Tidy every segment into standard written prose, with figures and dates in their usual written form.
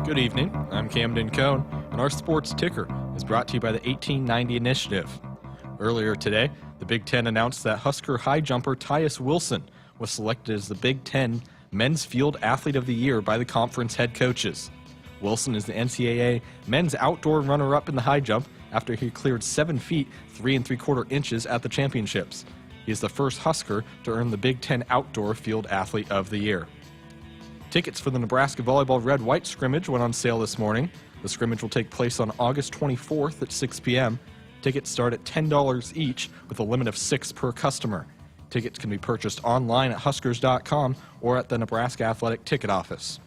Good evening, I'm Camden Cohn, and our sports ticker is brought to you by the 1890 Initiative. Earlier today, the Big Ten announced that Husker high jumper Tyus Wilson was selected as the Big Ten Men's Field Athlete of the Year by the conference head coaches. Wilson is the NCAA men's outdoor runner-up in the high jump after he cleared 7 feet 3 3/4 inches at the championships. He is the first Husker to earn the Big Ten Outdoor Field Athlete of the Year. Tickets for the Nebraska Volleyball Red-White scrimmage went on sale this morning. The scrimmage will take place on August 24th at 6 p.m. Tickets start at $10 each with a limit of 6 per customer. Tickets can be purchased online at Huskers.com or at the Nebraska Athletic Ticket Office.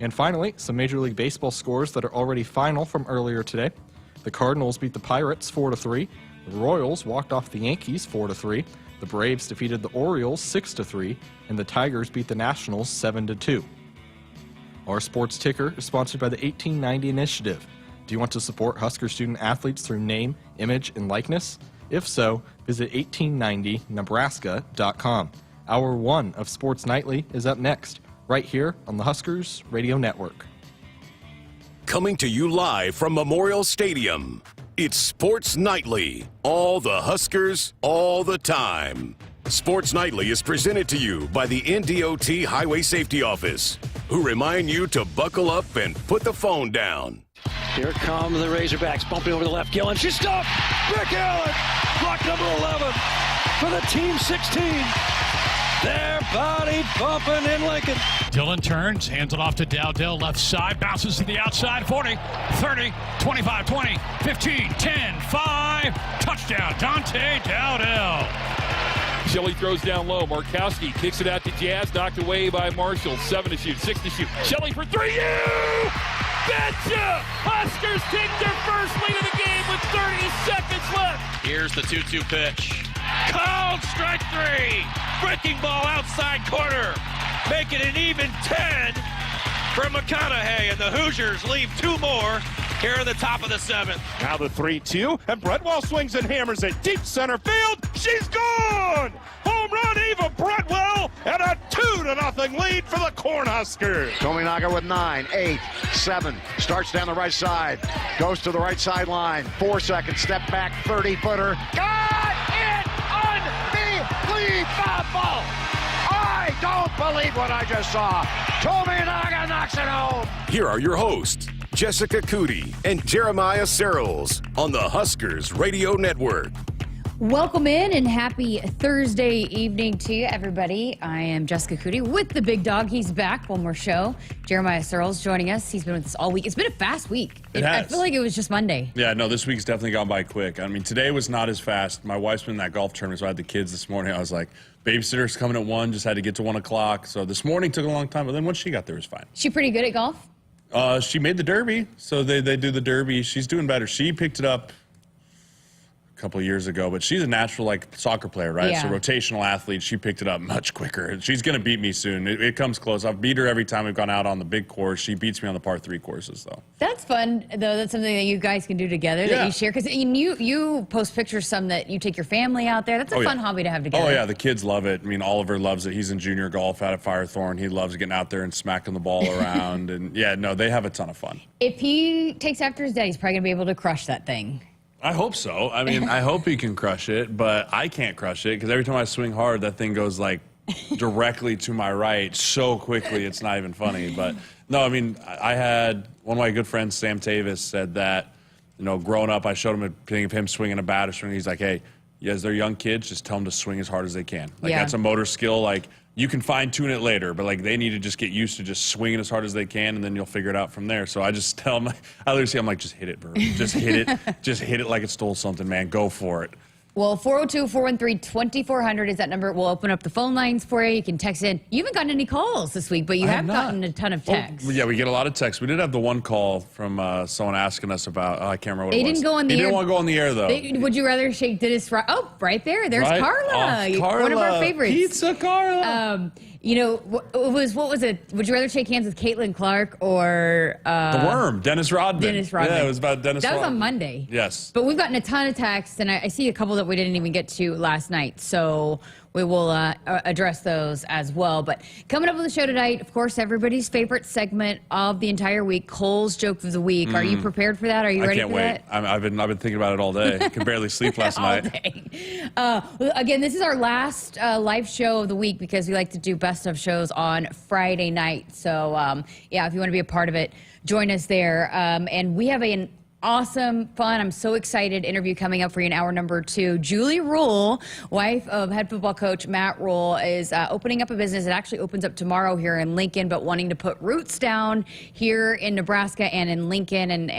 And finally, some Major League Baseball scores that are already final from earlier today. The Cardinals beat the Pirates 4-3. The Royals walked off the Yankees 4-3. The Braves defeated the Orioles 6-3. And the Tigers beat the Nationals 7-2. Our sports ticker is sponsored by the 1890 Initiative. Do you want to support Husker student athletes through name, image, and likeness? If so, visit 1890nebraska.com. Hour 1 of Sports Nightly is up next, right here on the Huskers Radio Network. Coming to you live from Memorial Stadium, it's Sports Nightly. All the Huskers, all the time. Sports Nightly is presented to you by the NDOT Highway Safety Office, who remind you to buckle up and put the phone down. Here come the Razorbacks, bumping over the left. Gillen, she's stopped. Rick Allen, block number 11 for the team 16. They're body bumping in Lincoln. Dillon turns, hands it off to Dowdell, left side, bounces to the outside, 40, 30, 25, 20, 15, 10, 5, touchdown, Dante Dowdell. Shelley throws down low. Markowski kicks it out to Jazz, knocked away by Marshall. 7 to shoot, 6 to shoot. Shelley for 3. You betcha! Huskers take their first lead of the game with 30 seconds left. Here's the 2-2 pitch. Called strike 3. Breaking ball outside corner. Make it an even 10 for McConaughey, and the Hoosiers leave 2 more here in the top of the 7th. Now the 3-2, and Bretwell swings and hammers it deep center field. She's gone! Home run, Eva Bretwell, and a 2-0 lead for the Cornhuskers. Tominaga with 9, 8, 7, starts down the right side, goes to the right sideline, 4 seconds, step back, 30-footer. Got it! Unbelievable! I don't believe what I just saw. Tominaga knocks it home. Here are your hosts, Jessica Coody and Jeremiah Sirles on the Huskers Radio Network. Welcome in and happy Thursday evening to you, everybody. I am Jessica Coody with the big dog. He's back. One more show. Jeremiah Sirles joining us. He's been with us all week. It's been a fast week. It has. I feel like it was just Monday. Yeah, no, this week's definitely gone by quick. I mean, today was not as fast. My wife's been in that golf tournament, so I had the kids this morning. I was like, babysitter's coming at 1, just had to get to 1 o'clock. So this morning took a long time, but then once she got there, it was fine. She pretty good at golf? She made the Derby, so they do the Derby. She's doing better. She picked it up a couple of years ago, but she's a natural, like, soccer player, right? Yeah. So rotational athlete. She picked it up much quicker. She's going to beat me soon. It comes close. I've beat her every time we've gone out on the big course. She beats me on the par 3 courses, though. That's fun, though. That's something that you guys can do together, that you share. Because you post pictures, some that you take your family out there. That's a fun hobby to have together. Oh, yeah. The kids love it. I mean, Oliver loves it. He's in junior golf out at Firethorn. He loves getting out there and smacking the ball around. And, yeah, no, they have a ton of fun. If he takes after his dad, he's probably going to be able to crush that thing. I hope so. I mean, I hope he can crush it, but I can't crush it because every time I swing hard, that thing goes, like, directly to my right so quickly it's not even funny. But, no, I mean, I had one of my good friends, Sam Tavis, said that, you know, growing up, I showed him a thing of him swinging a bat or swinging. He's like, hey, as they're young kids, just tell them to swing as hard as they can. Like, that's a motor skill. Like, you can fine-tune it later, but, like, they need to just get used to just swinging as hard as they can, and then you'll figure it out from there. So I just tell them, I literally say, I'm like, just hit it, bro. Just hit it. Just hit it like it stole something, man. Go for it. Well, 402-413-2400 is that number. We'll open up the phone lines for you. You can text in. You haven't gotten any calls this week, but you have gotten a ton of texts. Well, yeah, we get a lot of texts. We did have the one call from someone asking us about, I can't remember what it was. They didn't go on the air. He didn't want to go on the air, though. Would you rather shake Dennis? Oh, right there. There's Carla. Carla. One of our favorites. Pizza Carla. You know, what was it? Would you rather shake hands with Caitlin Clark or the Worm, Dennis Rodman? Dennis Rodman. Yeah, it was about Dennis Rodman. That was on Monday. Yes. But we've gotten a ton of texts, and I see a couple that we didn't even get to last night. So we will address those as well. But coming up on the show tonight, of course, everybody's favorite segment of the entire week, Cole's Joke of the Week. Are you prepared for that? Are you ready for that? I can't wait. I've been thinking about it all day. I could barely sleep last night. Again, this is our last live show of the week because we like to do best of shows on Friday night. So, yeah, if you want to be a part of it, join us there. And we have an awesome, fun, I'm so excited interview coming up for you in hour number 2. Julie Rhule, wife of head football coach Matt Rhule, is opening up a business. It actually opens up tomorrow here in Lincoln, but wanting to put roots down here in Nebraska and in Lincoln.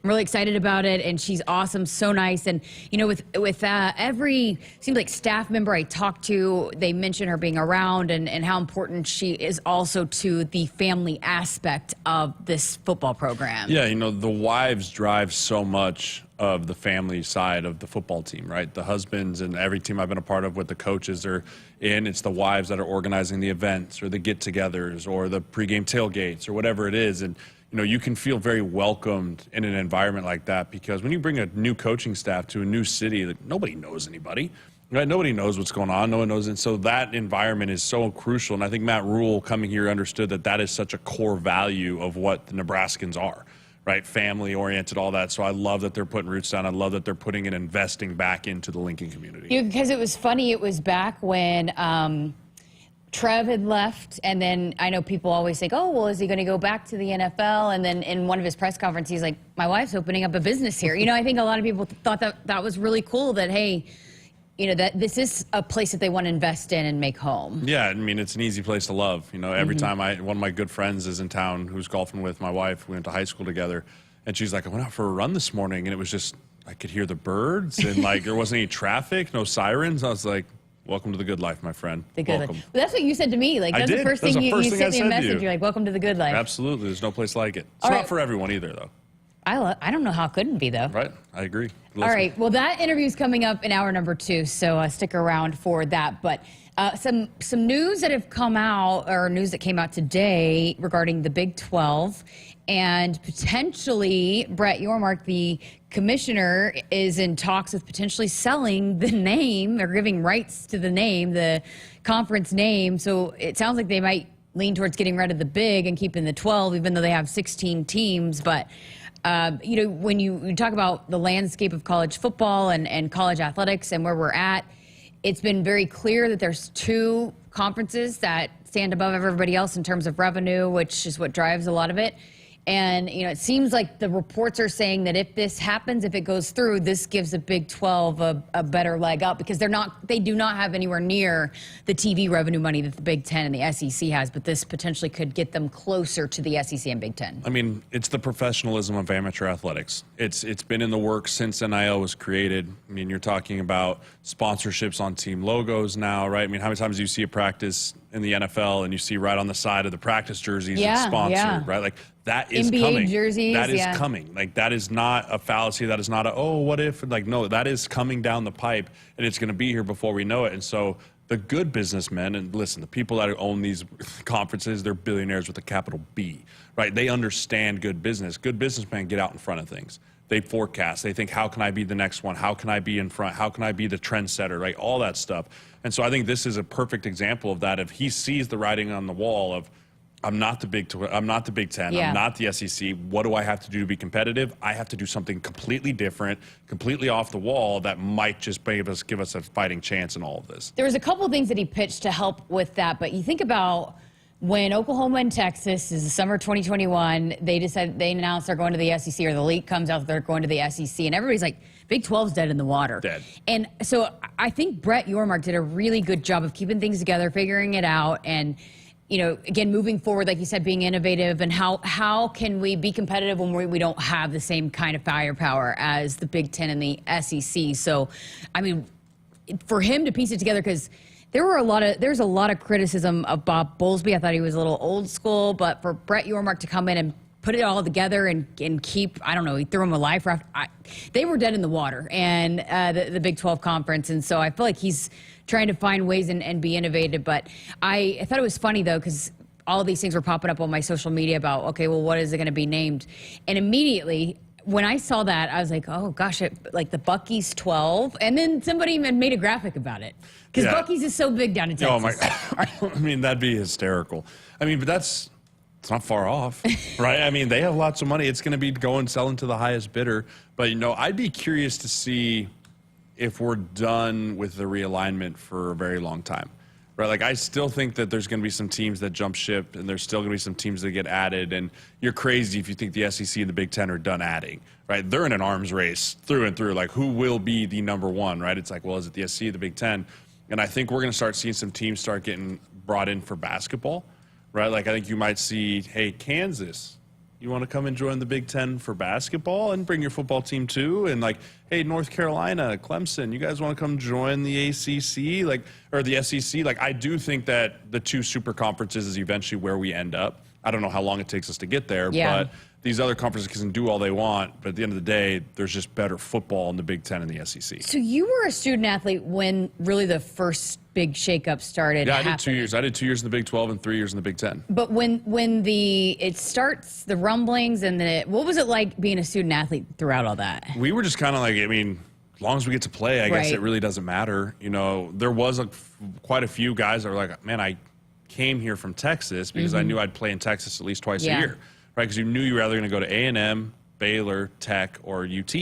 I'm really excited about it, and she's awesome, so nice. And, you know, with every, seems like staff member I talk to, they mention her being around and how important she is also to the family aspect of this football program. Yeah, you know, the wives drive so much of the family side of the football team, right? The husbands and every team I've been a part of with the coaches are in, it's the wives that are organizing the events or the get-togethers or the pregame tailgates or whatever it is. And you know, you can feel very welcomed in an environment like that because when you bring a new coaching staff to a new city, that nobody knows anybody, right? Nobody knows what's going on. No one knows. And so that environment is so crucial. And I think Matt Rhule coming here understood that that is such a core value of what the Nebraskans are, right? Family oriented, all that. So I love that they're putting roots down. I love that they're putting and investing back into the Lincoln community. Yeah, because it was funny. It was back when, Trev had left, and then I know people always think, oh, well, is he going to go back to the NFL? And then in one of his press conferences, he's like, my wife's opening up a business here. You know, I think a lot of people thought that was really cool that, hey, you know, that this is a place that they want to invest in and make home. Yeah, I mean, it's an easy place to love. You know, every time one of my good friends is in town who's golfing with my wife, we went to high school together, and she's like, I went out for a run this morning, and it was just, I could hear the birds, and like there wasn't any traffic, no sirens. I was like, welcome to the good life, my friend. The good life. Well, that's what you said to me. Like, that's the first thing you sent me a message. You're like, welcome to the good life. Absolutely. There's no place like it. It's not for everyone either, though. I don't know how it couldn't be, though. Right. I agree. All right. Well, that interview is coming up in hour number 2, so stick around for that. But some news that have come out, or news that came out today regarding the Big 12, and potentially Brett Yormark, the commissioner, is in talks with potentially selling the name or giving rights to the name, the conference name. So it sounds like they might lean towards getting rid of the Big and keeping the 12, even though they have 16 teams. But, you know, when you talk about the landscape of college football and college athletics and where we're at, it's been very clear that there's 2 conferences that stand above everybody else in terms of revenue, which is what drives a lot of it. And, you know, it seems like the reports are saying that if this happens, if it goes through, this gives the Big 12 a better leg up because they do not have anywhere near the TV revenue money that the Big 10 and the SEC has, but this potentially could get them closer to the SEC and Big 10. I mean, it's the professionalism of amateur athletics. It's been in the works since NIL was created. I mean, you're talking about sponsorships on team logos now, right? I mean, how many times do you see a practice in the NFL and you see right on the side of the practice jerseys it's sponsored, right? Like, that is NBA coming. Jerseys, that is coming. Like, that is not a fallacy. That is not a, oh, what if? Like, no, that is coming down the pipe, and it's going to be here before we know it. And so the good businessmen, and listen, the people that own these conferences, they're billionaires with a capital B, right? They understand good business. Good businessmen get out in front of things. They forecast. They think, how can I be the next one? How can I be in front? How can I be the trendsetter, right? All that stuff. And so I think this is a perfect example of that. If he sees the writing on the wall of, I'm not the Big 10. I'm not the SEC. What do I have to do to be competitive? I have to do something completely different, completely off the wall that might just give us a fighting chance in all of this. There was a couple of things that he pitched to help with that, but you think about when Oklahoma and Texas is the summer 2021, they announced they're going to the SEC, or the leak comes out that they're going to the SEC, and everybody's like, Big 12's dead in the water. Dead. And so I think Brett Yormark did a really good job of keeping things together, figuring it out, and you know, again, moving forward, like you said, being innovative, and how can we be competitive when we don't have the same kind of firepower as the Big 10 and the SEC. So, I mean, for him to piece it together, because there's a lot of criticism of Bob Bowlesby. I thought he was a little old school, but for Brett Yormark to come in and put it all together and keep, I don't know, he threw him a life raft. They were dead in the water, and the Big 12 conference, and so I feel like he's trying to find ways and be innovative. But I thought it was funny, though, because all of these things were popping up on my social media about, okay, well, what is it going to be named? And immediately when I saw that, I was like, oh gosh, like the Buc-ee's 12, and then somebody made a graphic about it because Buc-ee's is so big down in Texas. Oh my! I mean, that'd be hysterical. I mean, but it's not far off, right? I mean, they have lots of money. It's going to be selling to the highest bidder. But I'd be curious to see if we're done with the realignment for a very long time. Right, like I still think that there's going to be some teams that jump ship, and there's still going to be some teams that get added. And you're crazy if you think the SEC and the Big Ten are done adding. Right, they're in an arms race through and through. Like, who will be the number one? Right, it's like, well, is it the SEC, or the Big Ten? And I think we're going to start seeing some teams start getting brought in for basketball. Right, like I think you might see, hey, Kansas, you want to come and join the Big Ten for basketball and bring your football team too? And like, hey, North Carolina, Clemson, you guys want to come join the ACC, or the SEC? Like, I do think that the two super conferences is eventually where we end up. I don't know how long it takes us to get there, but these other conferences can do all they want. But at the end of the day, there's just better football in the Big Ten and the SEC. So you were a student athlete when really the first big shakeup started. Yeah, I did 2 years. I did 2 years in the Big 12 and 3 years in the Big 10. But when it starts, the rumblings and what was it like being a student athlete throughout all that? We were just kind of like, I mean, as long as we get to play, I guess it really doesn't matter. There was quite a few guys that were like, man, I came here from Texas because I knew I'd play in Texas at least twice a year, right? Because you knew you were either going to go to A&M, Baylor, Tech, or UT.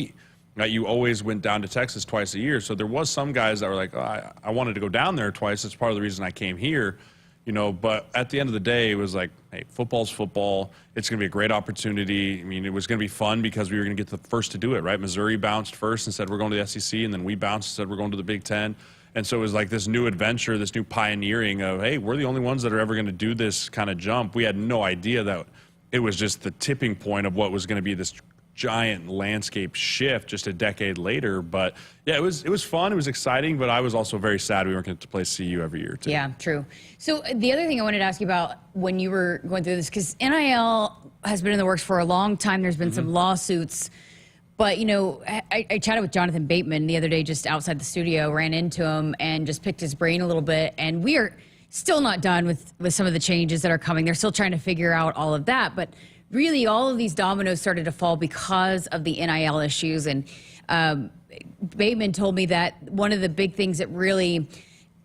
Right? You always went down to Texas twice a year. So there was some guys that were like, oh, I wanted to go down there twice. That's part of the reason I came here. But at the end of the day, it was like, hey, football's football. It's going to be a great opportunity. I mean, it was going to be fun because we were going to get the first to do it, right? Missouri bounced first and said, we're going to the SEC, and then we bounced and said, we're going to the Big Ten. And so it was like this new adventure, this new pioneering of, hey, we're the only ones that are ever going to do this kind of jump. We had no idea that it was just the tipping point of what was going to be this giant landscape shift just a decade later. But yeah, it was fun. It was exciting, but I was also very sad we weren't going to play CU every year too. Yeah, true. So the other thing I wanted to ask you about when you were going through this, because NIL has been in the works for a long time. There's been some lawsuits. But, I chatted with Jonathan Bateman the other day just outside the studio, ran into him and just picked his brain a little bit. And we are still not done with some of the changes that are coming. They're still trying to figure out all of that. But really, all of these dominoes started to fall because of the NIL issues. And Bateman told me that one of the big things that really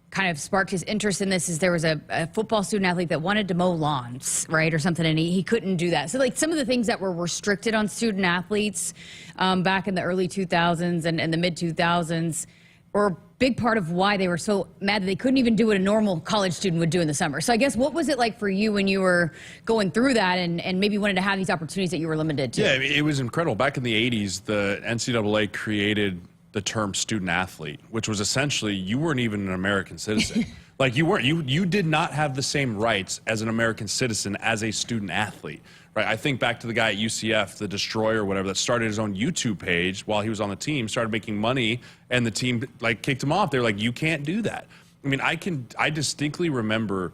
kind of sparked his interest in this is there was a football student athlete that wanted to mow lawns, right, or something, and he couldn't do that. So like some of the things that were restricted on student athletes back in the early 2000s and the mid 2000s were a big part of why they were so mad that they couldn't even do what a normal college student would do in the summer. So I guess what was it like for you when you were going through that and maybe wanted to have these opportunities that you were limited to? Yeah, it was incredible. Back in the 80s, the NCAA created the term student athlete, which was essentially you weren't even an American citizen. Like you did not have the same rights as an American citizen as a student athlete, right? I think back to the guy at UCF, the Destroyer or whatever, that started his own YouTube page while he was on the team, started making money, and the team kicked him off. They're like, you can't do that. I mean, I distinctly remember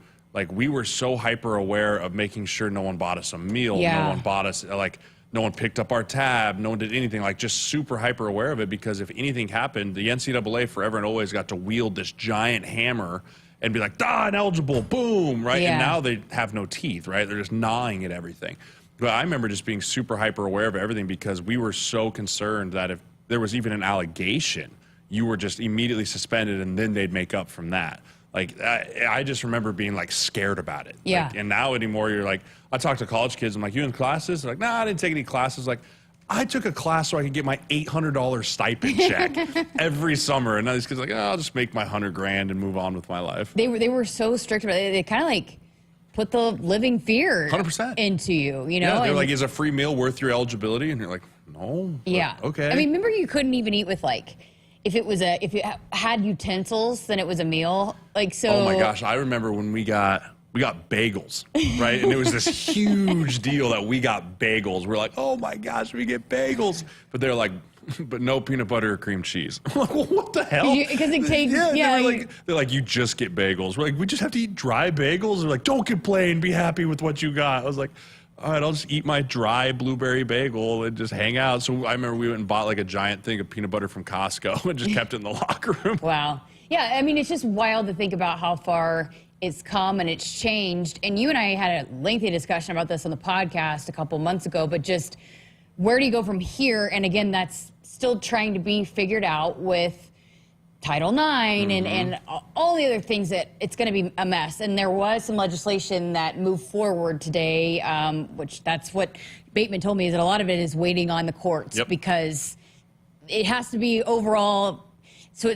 we were so hyper aware of making sure no one bought us a meal, no one bought us no one picked up our tab. No one did anything. Just super hyper aware of it because if anything happened, the NCAA forever and always got to wield this giant hammer and be like, ineligible, boom, right? Yeah. And now they have no teeth, right? They're just gnawing at everything. But I remember just being super hyper aware of everything because we were so concerned that if there was even an allegation, you were just immediately suspended and then they'd make up from that. I just remember being scared about it. Yeah. And now anymore, you're I talk to college kids. I'm like, you in classes? They're like, nah, I didn't take any classes. I took a class so I could get my $800 stipend check every summer. And now these kids are like, I'll just make my $100,000 and move on with my life. They were so strict about it. They kind of put the living fear 100% into you, Yeah, they're like, is a free meal worth your eligibility? And you're like, no. Yeah. Okay. I mean, remember you couldn't even eat with if you had utensils, then it was a meal. Oh my gosh, I remember when we got bagels, right? And it was this huge deal that we got bagels. We're like, oh my gosh, we get bagels. But they're like, but no peanut butter or cream cheese. I'm like, well, what the hell? Because it takes, they're like, you just get bagels. We're like, we just have to eat dry bagels? They're like, don't complain, be happy with what you got. I was like, all right, I'll just eat my dry blueberry bagel and just hang out. So I remember we went and bought a giant thing of peanut butter from Costco and just kept it in the locker room. Wow. Yeah, I mean, it's just wild to think about how far it's come and it's changed. And you and I had a lengthy discussion about this on the podcast a couple months ago, but just where do you go from here? And again, that's still trying to be figured out with Title IX and all the other things that it's going to be a mess. And there was some legislation that moved forward today, which that's what Bateman told me, is that a lot of it is waiting on the courts because it has to be overall. So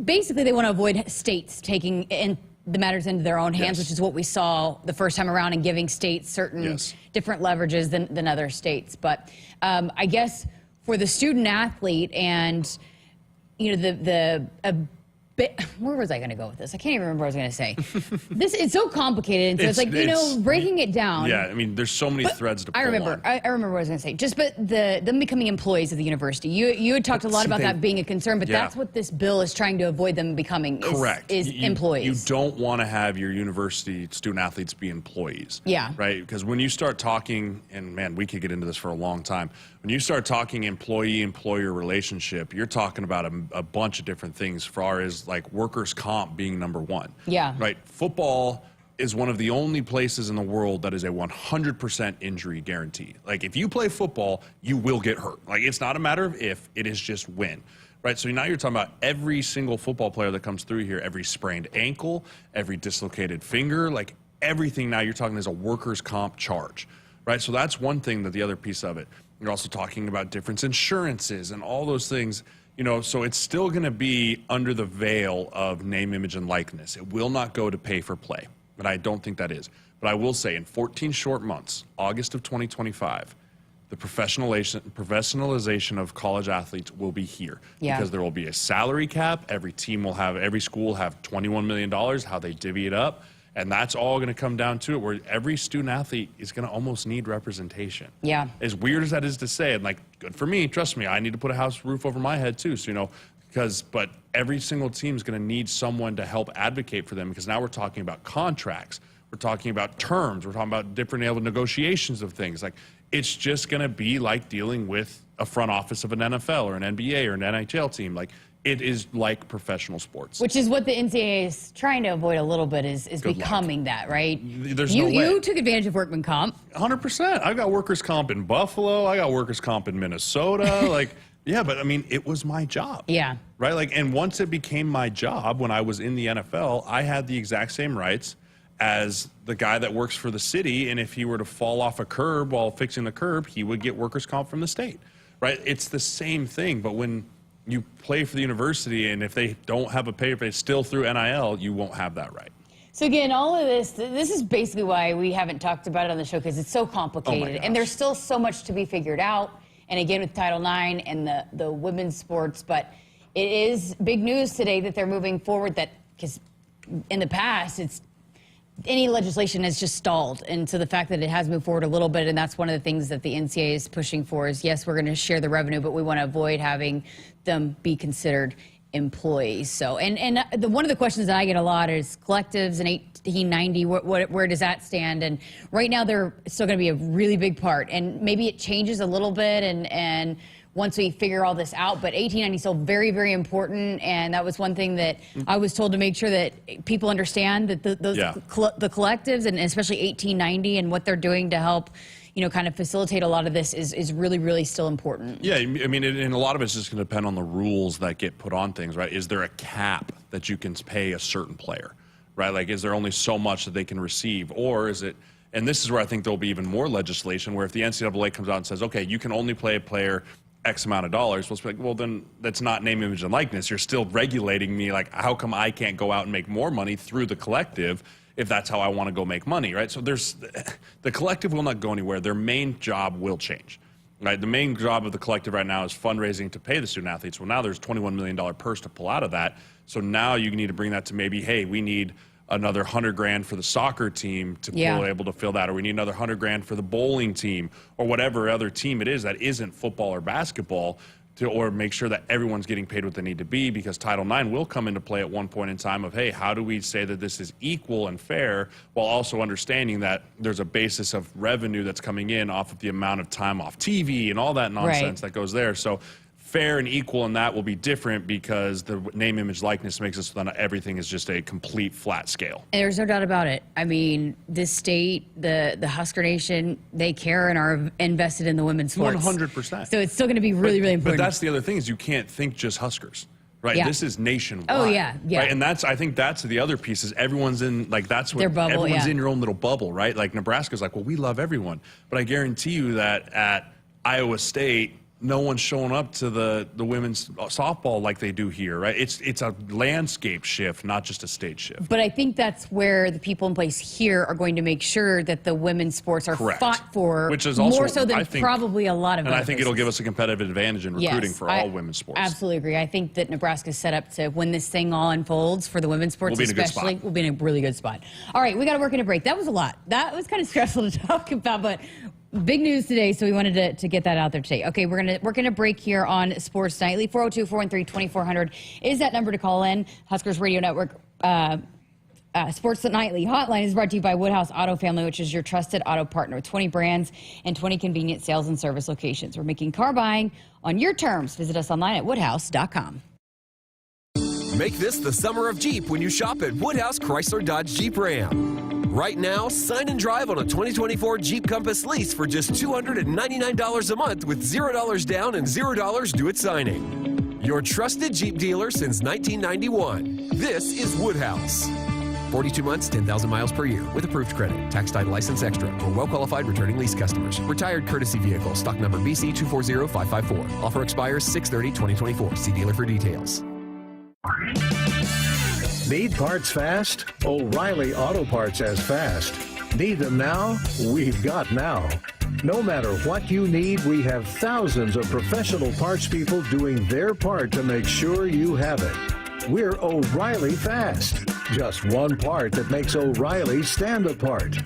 basically they want to avoid states taking the matters into their own hands, which is what we saw the first time around, and giving states certain different leverages than other states. But I guess for the student athlete and where was I going to go with this? I can't even remember what I was going to say. It's so complicated. And so it's like, breaking it down. Yeah, I mean, there's so many threads to pull I remember what I was going to say. But them becoming employees of the university. You had talked a lot about that being a concern, but that's what this bill is trying to avoid them becoming. Correct. Is employees. You don't want to have your university student athletes be employees. Yeah. Right? Because when you start talking, and man, we could get into this for a long time. When you start talking employee-employer relationship, you're talking about a bunch of different things as far as like workers' comp being number one. Yeah. Right? Football is one of the only places in the world that is a 100% injury guarantee. Like, if you play football, you will get hurt. Like, it's not a matter of if, it is just when. Right? So now you're talking about every single football player that comes through here, every sprained ankle, every dislocated finger, like everything now you're talking is a workers' comp charge. Right? So that's one thing, that the other piece of it. You're also talking about different insurances and all those things, so it's still going to be under the veil of name, image, and likeness. It will not go to pay for play, but I don't think that is. But I will say in 14 short months, August of 2025, the professionalization of college athletes will be here. Yeah. Because there will be a salary cap. Every school will have $21 million, how they divvy it up. And that's all going to come down to it, where every student athlete is going to almost need representation. Yeah. As weird as that is to say, and like, good for me, trust me, I need to put a house roof over my head too. So, but every single team is going to need someone to help advocate for them, because now we're talking about contracts. We're talking about terms. We're talking about different negotiations of things. Like, it's just going to be like dealing with a front office of an NFL or an NBA or an NHL team. Like, it is like professional sports. Which is what the NCAA is trying to avoid a little bit, is becoming that, right? There's no way. You took advantage of workman comp. 100%. I've got workers' comp in Buffalo. I got workers' comp in Minnesota. Yeah, but I mean, it was my job. Yeah. Right? And once it became my job, when I was in the NFL, I had the exact same rights as the guy that works for the city. And if he were to fall off a curb while fixing the curb, he would get workers' comp from the state. Right? It's the same thing. But when you play for the university, and if they don't have a pay, if it's still through NIL, you won't have that right. So again, all of this is basically why we haven't talked about it on the show, because it's so complicated, and there's still so much to be figured out. And again, with Title IX and the women's sports, but it is big news today that they're moving forward. That, because in the past, any legislation has just stalled. And so the fact that it has moved forward a little bit, and that's one of the things that the NCAA is pushing for, is yes, we're going to share the revenue, but we want to avoid having them be considered employees. So, and one of the questions that I get a lot is collectives and 1890, where does that stand? And right now they're still going to be a really big part, and maybe it changes a little bit and once we figure all this out, but 1890 is still very, very important, and that was one thing that I was told to make sure that people understand, that the collectives, and especially 1890 and what they're doing to help, kind of facilitate a lot of this is really, really still important. Yeah, I mean, and a lot of it's just going to depend on the rules that get put on things, right? Is there a cap that you can pay a certain player, right? Like, is there only so much that they can receive, or is it? And this is where I think there'll be even more legislation, where if the NCAA comes out and says, okay, you can only play a player X amount of dollars, we'll be like, well, then that's not name, image, and likeness. You're still regulating me. Like, how come I can't go out and make more money through the collective if that's how I want to go make money, right? So the collective will not go anywhere. Their main job will change, right? The main job of the collective right now is fundraising to pay the student athletes. Well, now there's $21 million purse to pull out of that. So now you need to bring that to maybe, hey, we need another $100,000 for the soccer team to be able to fill that, or we need another $100,000 for the bowling team, or whatever other team it is that isn't football or basketball, or make sure that everyone's getting paid what they need to be, because Title IX will come into play at one point in time of, hey, how do we say that this is equal and fair, while also understanding that there's a basis of revenue that's coming in off of the amount of time off TV and all that nonsense that goes there. So fair and equal, and that will be different because the name, image, likeness makes it so that everything is just a complete flat scale. And there's no doubt about it. I mean, this state, the Husker Nation, they care and are invested in the women's sports. 100%. So it's still going to be really, really important. But that's the other thing is you can't think just Huskers. Right, yeah. This is nationwide. Oh yeah, yeah. Right? And I think that's the other piece is everyone's in that's what their bubble. Everyone's yeah. in your own little bubble, right? Like Nebraska's like, well, we love everyone, but I guarantee you that at Iowa State, no one's showing up to the women's softball like they do here, right? It's a landscape shift, not just a stage shift. But I think that's where the people in place here are going to make sure that the women's sports are Correct. fought for, which is also, more so than probably a lot of and other I think places. it'll give us a competitive advantage in recruiting for all women's sports. Absolutely agree. I think that Nebraska's set up to, when this thing all unfolds for the women's sports especially, we'll be in a really good spot. All right, we got to work in a break. That was a lot. That was kind of stressful to talk about, but big news today, so we wanted to get that out there today. Okay, we're gonna break here on Sports Nightly. 402-413-2400 is that number to call in. Huskers Radio Network Sports Nightly hotline is brought to you by Woodhouse Auto Family, which is your trusted auto partner with 20 brands and 20 convenient sales and service locations. We're making car buying on your terms. Visit us online at woodhouse.com. Make this the summer of Jeep when you shop at Woodhouse Chrysler Dodge Jeep Ram. Right now, sign and drive on a 2024 Jeep Compass lease for just $299 a month with $0 down and $0 due at signing. Your trusted Jeep dealer since 1991. This is Woodhouse. 42 months, 10,000 miles per year with approved credit. Tax title license extra for well-qualified returning lease customers. Retired courtesy vehicle. Stock number BC240554. Offer expires 6/30/2024. See dealer for details. Need parts fast? O'Reilly Auto Parts has fast. Need them now? We've got now. No matter what you need, we have thousands of professional parts people doing their part to make sure you have it. We're O'Reilly Fast. Just one part that makes O'Reilly stand apart.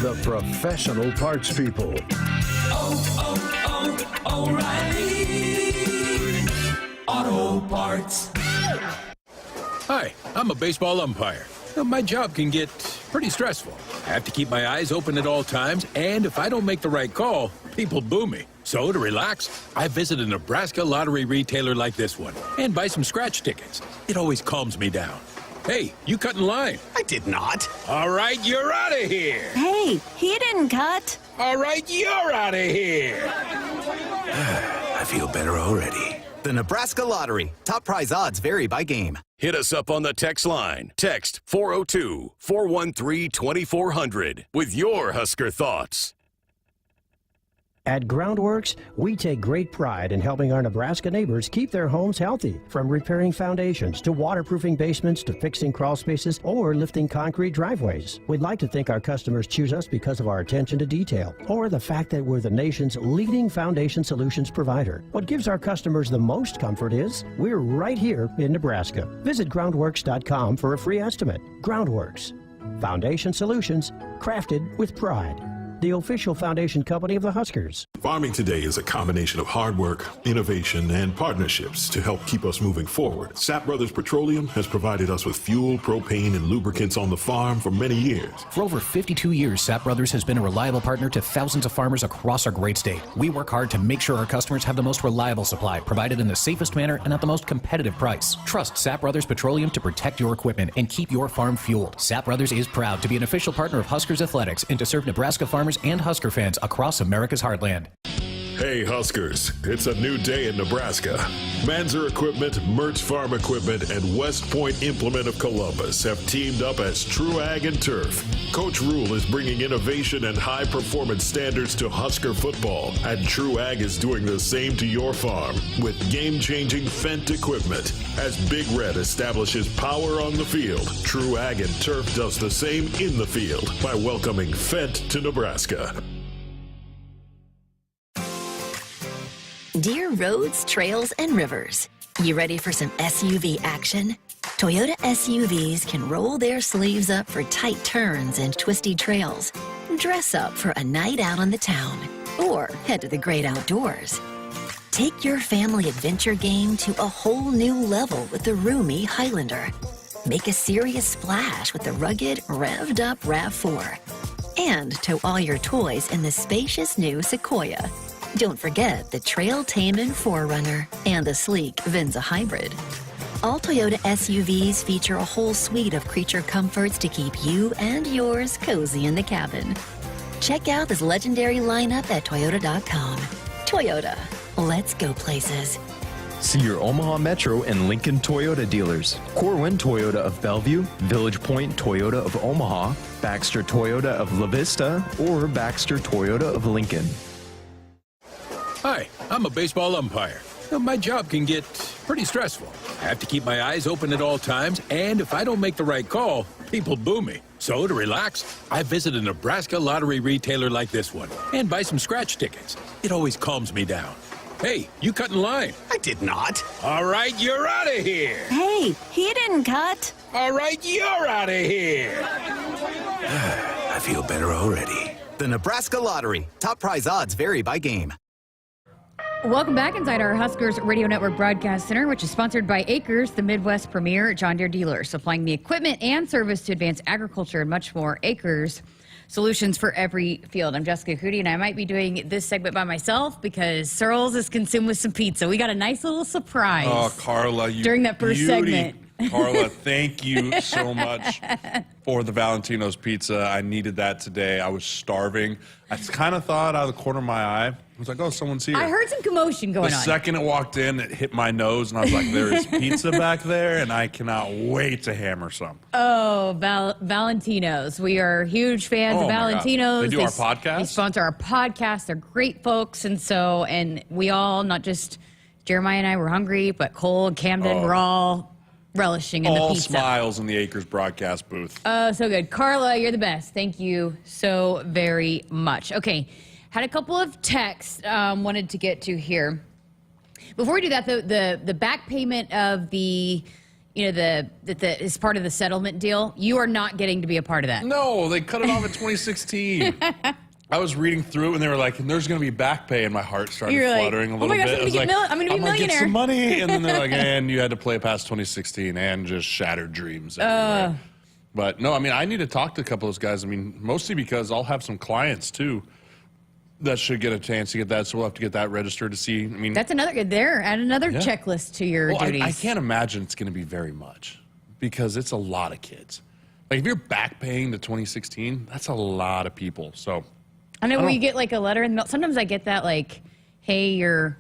The professional parts people. O'Reilly Auto Parts. Hi, I'm a baseball umpire. My job can get pretty stressful. I have to keep my eyes open at all times, and if I don't make the right call, people boo me. So to relax, I visit a Nebraska lottery retailer like this one and buy some scratch tickets. It always calms me down. Hey, you cut in line. I did not. All right, you're out of here. Hey, he didn't cut. All right, you're out of here. I feel better already. The Nebraska Lottery. Top prize odds vary by game. Hit us up on the text line. Text 402-413-2400 with your Husker thoughts. At Groundworks, we take great pride in helping our Nebraska neighbors keep their homes healthy. From repairing foundations to waterproofing basements to fixing crawl spaces or lifting concrete driveways. We'd like to think our customers choose us because of our attention to detail or the fact that we're the nation's leading foundation solutions provider. What gives our customers the most comfort is we're right here in Nebraska. Visit groundworks.com for a free estimate. Groundworks. Foundation solutions crafted with pride. The official foundation company of the Huskers. Farming today is a combination of hard work, innovation, and partnerships to help keep us moving forward. Sapp Brothers Petroleum has provided us with fuel, propane, and lubricants on the farm for many years. For over 52 years, Sapp Brothers has been a reliable partner to thousands of farmers across our great state. We work hard to make sure our customers have the most reliable supply, provided in the safest manner and at the most competitive price. Trust Sapp Brothers Petroleum to protect your equipment and keep your farm fueled. Sapp Brothers is proud to be an official partner of Huskers Athletics and to serve Nebraska farmers and Husker fans across America's heartland. Hey Huskers, it's a new day in Nebraska. Manzer Equipment, Mertz Farm Equipment, and West Point Implement of Columbus have teamed up as True Ag and Turf. Coach Rhule is bringing innovation and high-performance standards to Husker football, and True Ag is doing the same to your farm with game-changing Fendt equipment. As Big Red establishes power on the field, True Ag and Turf does the same in the field by welcoming Fendt to Nebraska. Dear roads, trails, and rivers, you ready for some SUV action? Toyota SUVs can roll their sleeves up for tight turns and twisty trails, dress up for a night out on the town, or head to the great outdoors. Take your family adventure game to a whole new level with the roomy Highlander. Make a serious splash with the rugged, revved-up RAV4. And tow all your toys in the spacious new Sequoia. Don't forget the Trail-Taman 4Runner and the sleek Venza Hybrid. All Toyota SUVs feature a whole suite of creature comforts to keep you and yours cozy in the cabin. Check out this legendary lineup at Toyota.com. Toyota, let's go places. See your Omaha Metro and Lincoln Toyota dealers. Corwin Toyota of Bellevue, Village Point Toyota of Omaha, Baxter Toyota of La Vista, or Baxter Toyota of Lincoln. Hi, I'm a baseball umpire. My job can get pretty stressful. I have to keep my eyes open at all times, and if I don't make the right call, people boo me. So to relax, I visit a Nebraska lottery retailer like this one and buy some scratch tickets. It always calms me down. Hey, you cut in line. I did not. All right, you're out of here. Hey, he didn't cut. All right, you're out of here. I feel better already. The Nebraska Lottery. Top prize odds vary by game. Welcome back inside our Huskers Radio Network Broadcast Center, which is sponsored by Akrs, the Midwest premier John Deere dealer, supplying the equipment and service to advance agriculture and much more. Akrs, solutions for every field. I'm Jessica Coody, and I might be doing this segment by myself because Sirles is consumed with some pizza. We got a nice little surprise. Oh, Carla, you during that first segment. Carla, thank you so much for the Valentino's pizza. I needed that today. I was starving. I kind of thought out of the corner of my eye, I was like, oh, someone's here. I heard some commotion going on. The second it walked in, it hit my nose, and I was like, there is pizza back there, and I cannot wait to hammer some. Oh, Valentino's. We are huge fans of Valentino's. They do our podcast? They sponsor our podcast. They're great folks, and we all, not just Jeremiah and I, were hungry, but Cole and Camden were all relishing in the pizza. All smiles in the Akrs broadcast booth. Oh, so good. Carla, you're the best. Thank you so very much. Okay, had a couple of texts wanted to get to here. Before we do that, the back payment of the is part of the settlement deal. You are not getting to be a part of that. No, they cut it off in 2016. I was reading through it, and they were like, and there's going to be back pay, and my heart started fluttering a little bit. I'm going to be a millionaire. Get some money. And then they're like, and you had to play past 2016 and just shattered dreams everywhere. But no, I mean, I need to talk to a couple of those guys. I mean, mostly because I'll have some clients, too, that should get a chance to get that, so we'll have to get that registered to see. I mean, that's another checklist to your duties. I can't imagine it's going to be very much because it's a lot of kids. Like, if you're back paying to 2016, that's a lot of people. So I know where you get like a letter in the mail. Sometimes I get that like, hey, you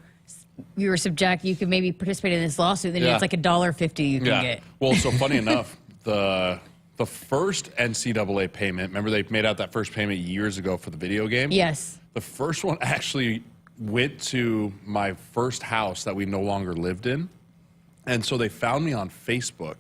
were subject, you could maybe participate in this lawsuit. Then it's like $1.50 you can get. Well, so funny enough, the first NCAA payment, remember they made out that first payment years ago for the video game? Yes. The first one actually went to my first house that we no longer lived in. And so they found me on Facebook,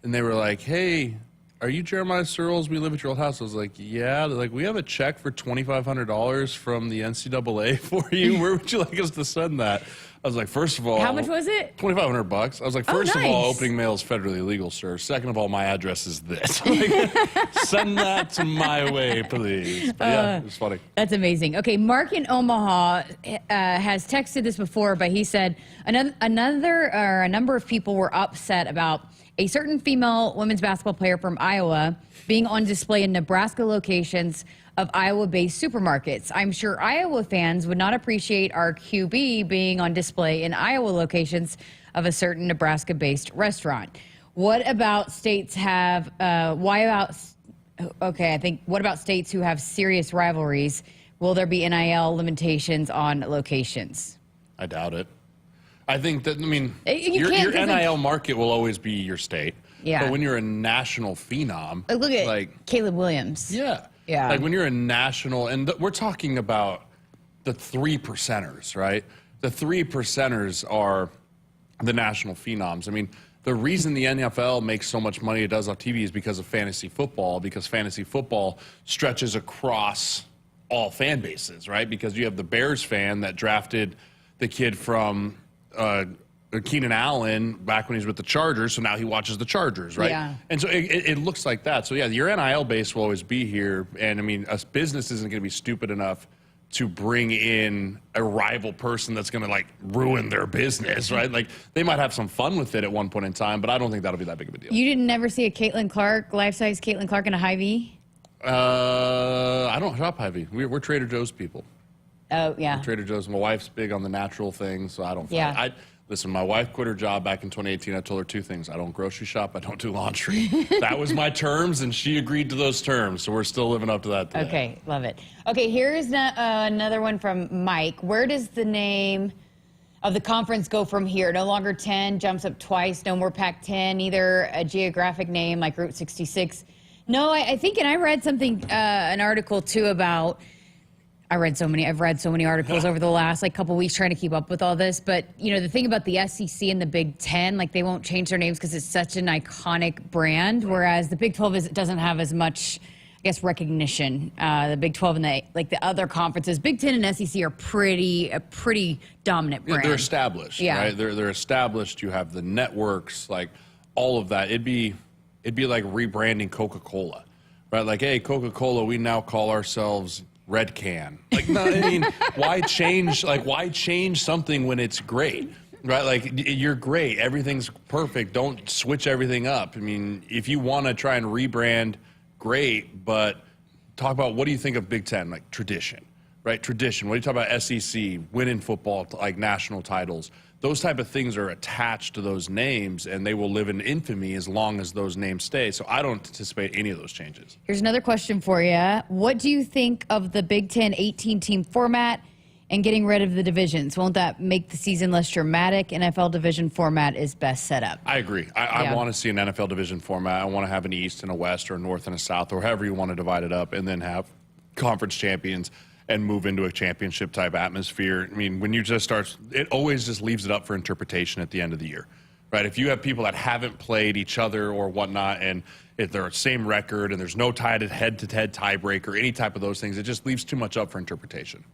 and they were like, hey, are you Jeremiah Sirles? We live at your old house. I was like, yeah. They're like, we have a check for $2,500 from the NCAA for you. Where would you like us to send that? I was like, first of all, how much was it? $2,500. I was like, first of all, opening mail is federally illegal, sir. Second of all, my address is this. Like, send that to my way, please. But yeah, it was funny. That's amazing. Okay, Mark in Omaha has texted this before, but he said a number of people were upset about a certain female women's basketball player from Iowa being on display in Nebraska locations of Iowa-based supermarkets. I'm sure Iowa fans would not appreciate our QB being on display in Iowa locations of a certain Nebraska-based restaurant. What about states what about states who have serious rivalries? Will there be NIL limitations on locations? I doubt it. I think that, your NIL market will always be your state. Yeah. But when you're a national phenom. Look at Caleb Williams. Yeah. Yeah. Like when you're a national, and we're talking about the 3%ers, right? The 3%ers are the national phenoms. I mean, the reason the NFL makes so much money it does on TV is because of fantasy football, because fantasy football stretches across all fan bases, right? Because you have the Bears fan that drafted the kid from Keenan Allen back when he was with the Chargers, so now he watches the Chargers, right? Yeah. And so it looks like that. So, yeah, your NIL base will always be here. And, I mean, a business isn't going to be stupid enough to bring in a rival person that's going to, like, ruin their business, right? Like, they might have some fun with it at one point in time, but I don't think that'll be that big of a deal. You didn't never see a Caitlin Clark, life-size Caitlin Clark in a Hy-Vee? I don't shop Hy-Vee. We're Trader Joe's people. Oh, yeah. Trader Joe's. My wife's big on the natural thing, so I don't. Yeah. Listen, my wife quit her job back in 2018. I told her two things. I don't grocery shop. I don't do laundry. That was my terms, and she agreed to those terms. So we're still living up to that today. Okay, love it. Okay, here's another one from Mike. Where does the name of the conference go from here? No longer 10, jumps up twice. No more Pac-10, either a geographic name like Route 66. No, I think, and I read something, an article too about, I've read so many articles over the last couple weeks trying to keep up with all this. But, the thing about the SEC and the Big Ten, they won't change their names because it's such an iconic brand, whereas the Big 12 doesn't have as much, I guess, recognition. The Big 12 and the other conferences, Big Ten and SEC are a pretty dominant brand. Yeah, they're established, right? They're established. You have the networks, all of that. It'd be like rebranding Coca-Cola, right? Hey, Coca-Cola, we now call ourselves Red Can. No, I mean, why change? Why change something when it's great, right? You're great, everything's perfect. Don't switch everything up. I mean, if you want to try and rebrand, great, but talk about what do you think of Big Ten? Tradition, right? Tradition. What do you talk about? SEC, winning football, national titles. Those type of things are attached to those names, and they will live in infamy as long as those names stay. So I don't anticipate any of those changes. Here's another question for you. What do you think of the Big Ten 18-team format and getting rid of the divisions? Won't that make the season less dramatic? NFL division format is best set up. I agree. I want to see an NFL division format. I want to have an East and a West or a North and a South, or however you want to divide it up, and then have conference champions and move into a championship type atmosphere. I mean, when you just start, it always just leaves it up for interpretation at the end of the year, right? If you have people that haven't played each other or whatnot, and if they're the same record and there's no head-to-head tiebreaker, any type of those things, it just leaves too much up for interpretation.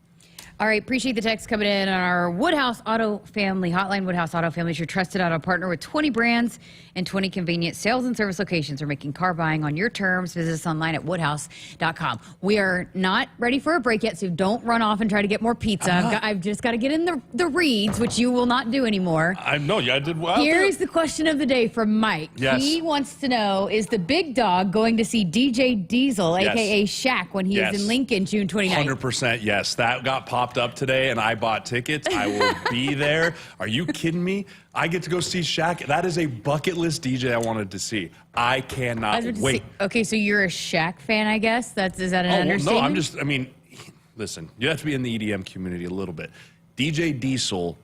All right, appreciate the text coming in on our Woodhouse Auto Family Hotline. Woodhouse Auto Family is your trusted auto partner with 20 brands and 20 convenient sales and service locations. We're making car buying on your terms. Visit us online at woodhouse.com. We are not ready for a break yet, so don't run off and try to get more pizza. I've just got to get in the reads, which you will not do anymore. I know, I did well. Here's the question of the day from Mike. Yes. He wants to know, is the big dog going to see DJ Diesel, a.k.a. Shaq, when he is in Lincoln June 29th? 100% yes. That got popped up today, and I bought tickets. I will be there. Are you kidding me? I get to go see Shaq. That is a bucket list DJ I wanted to see. I cannot wait. Okay, so you're a Shaq fan, I guess? Is that an understatement? No, listen, you have to be in the EDM community a little bit. DJ Diesel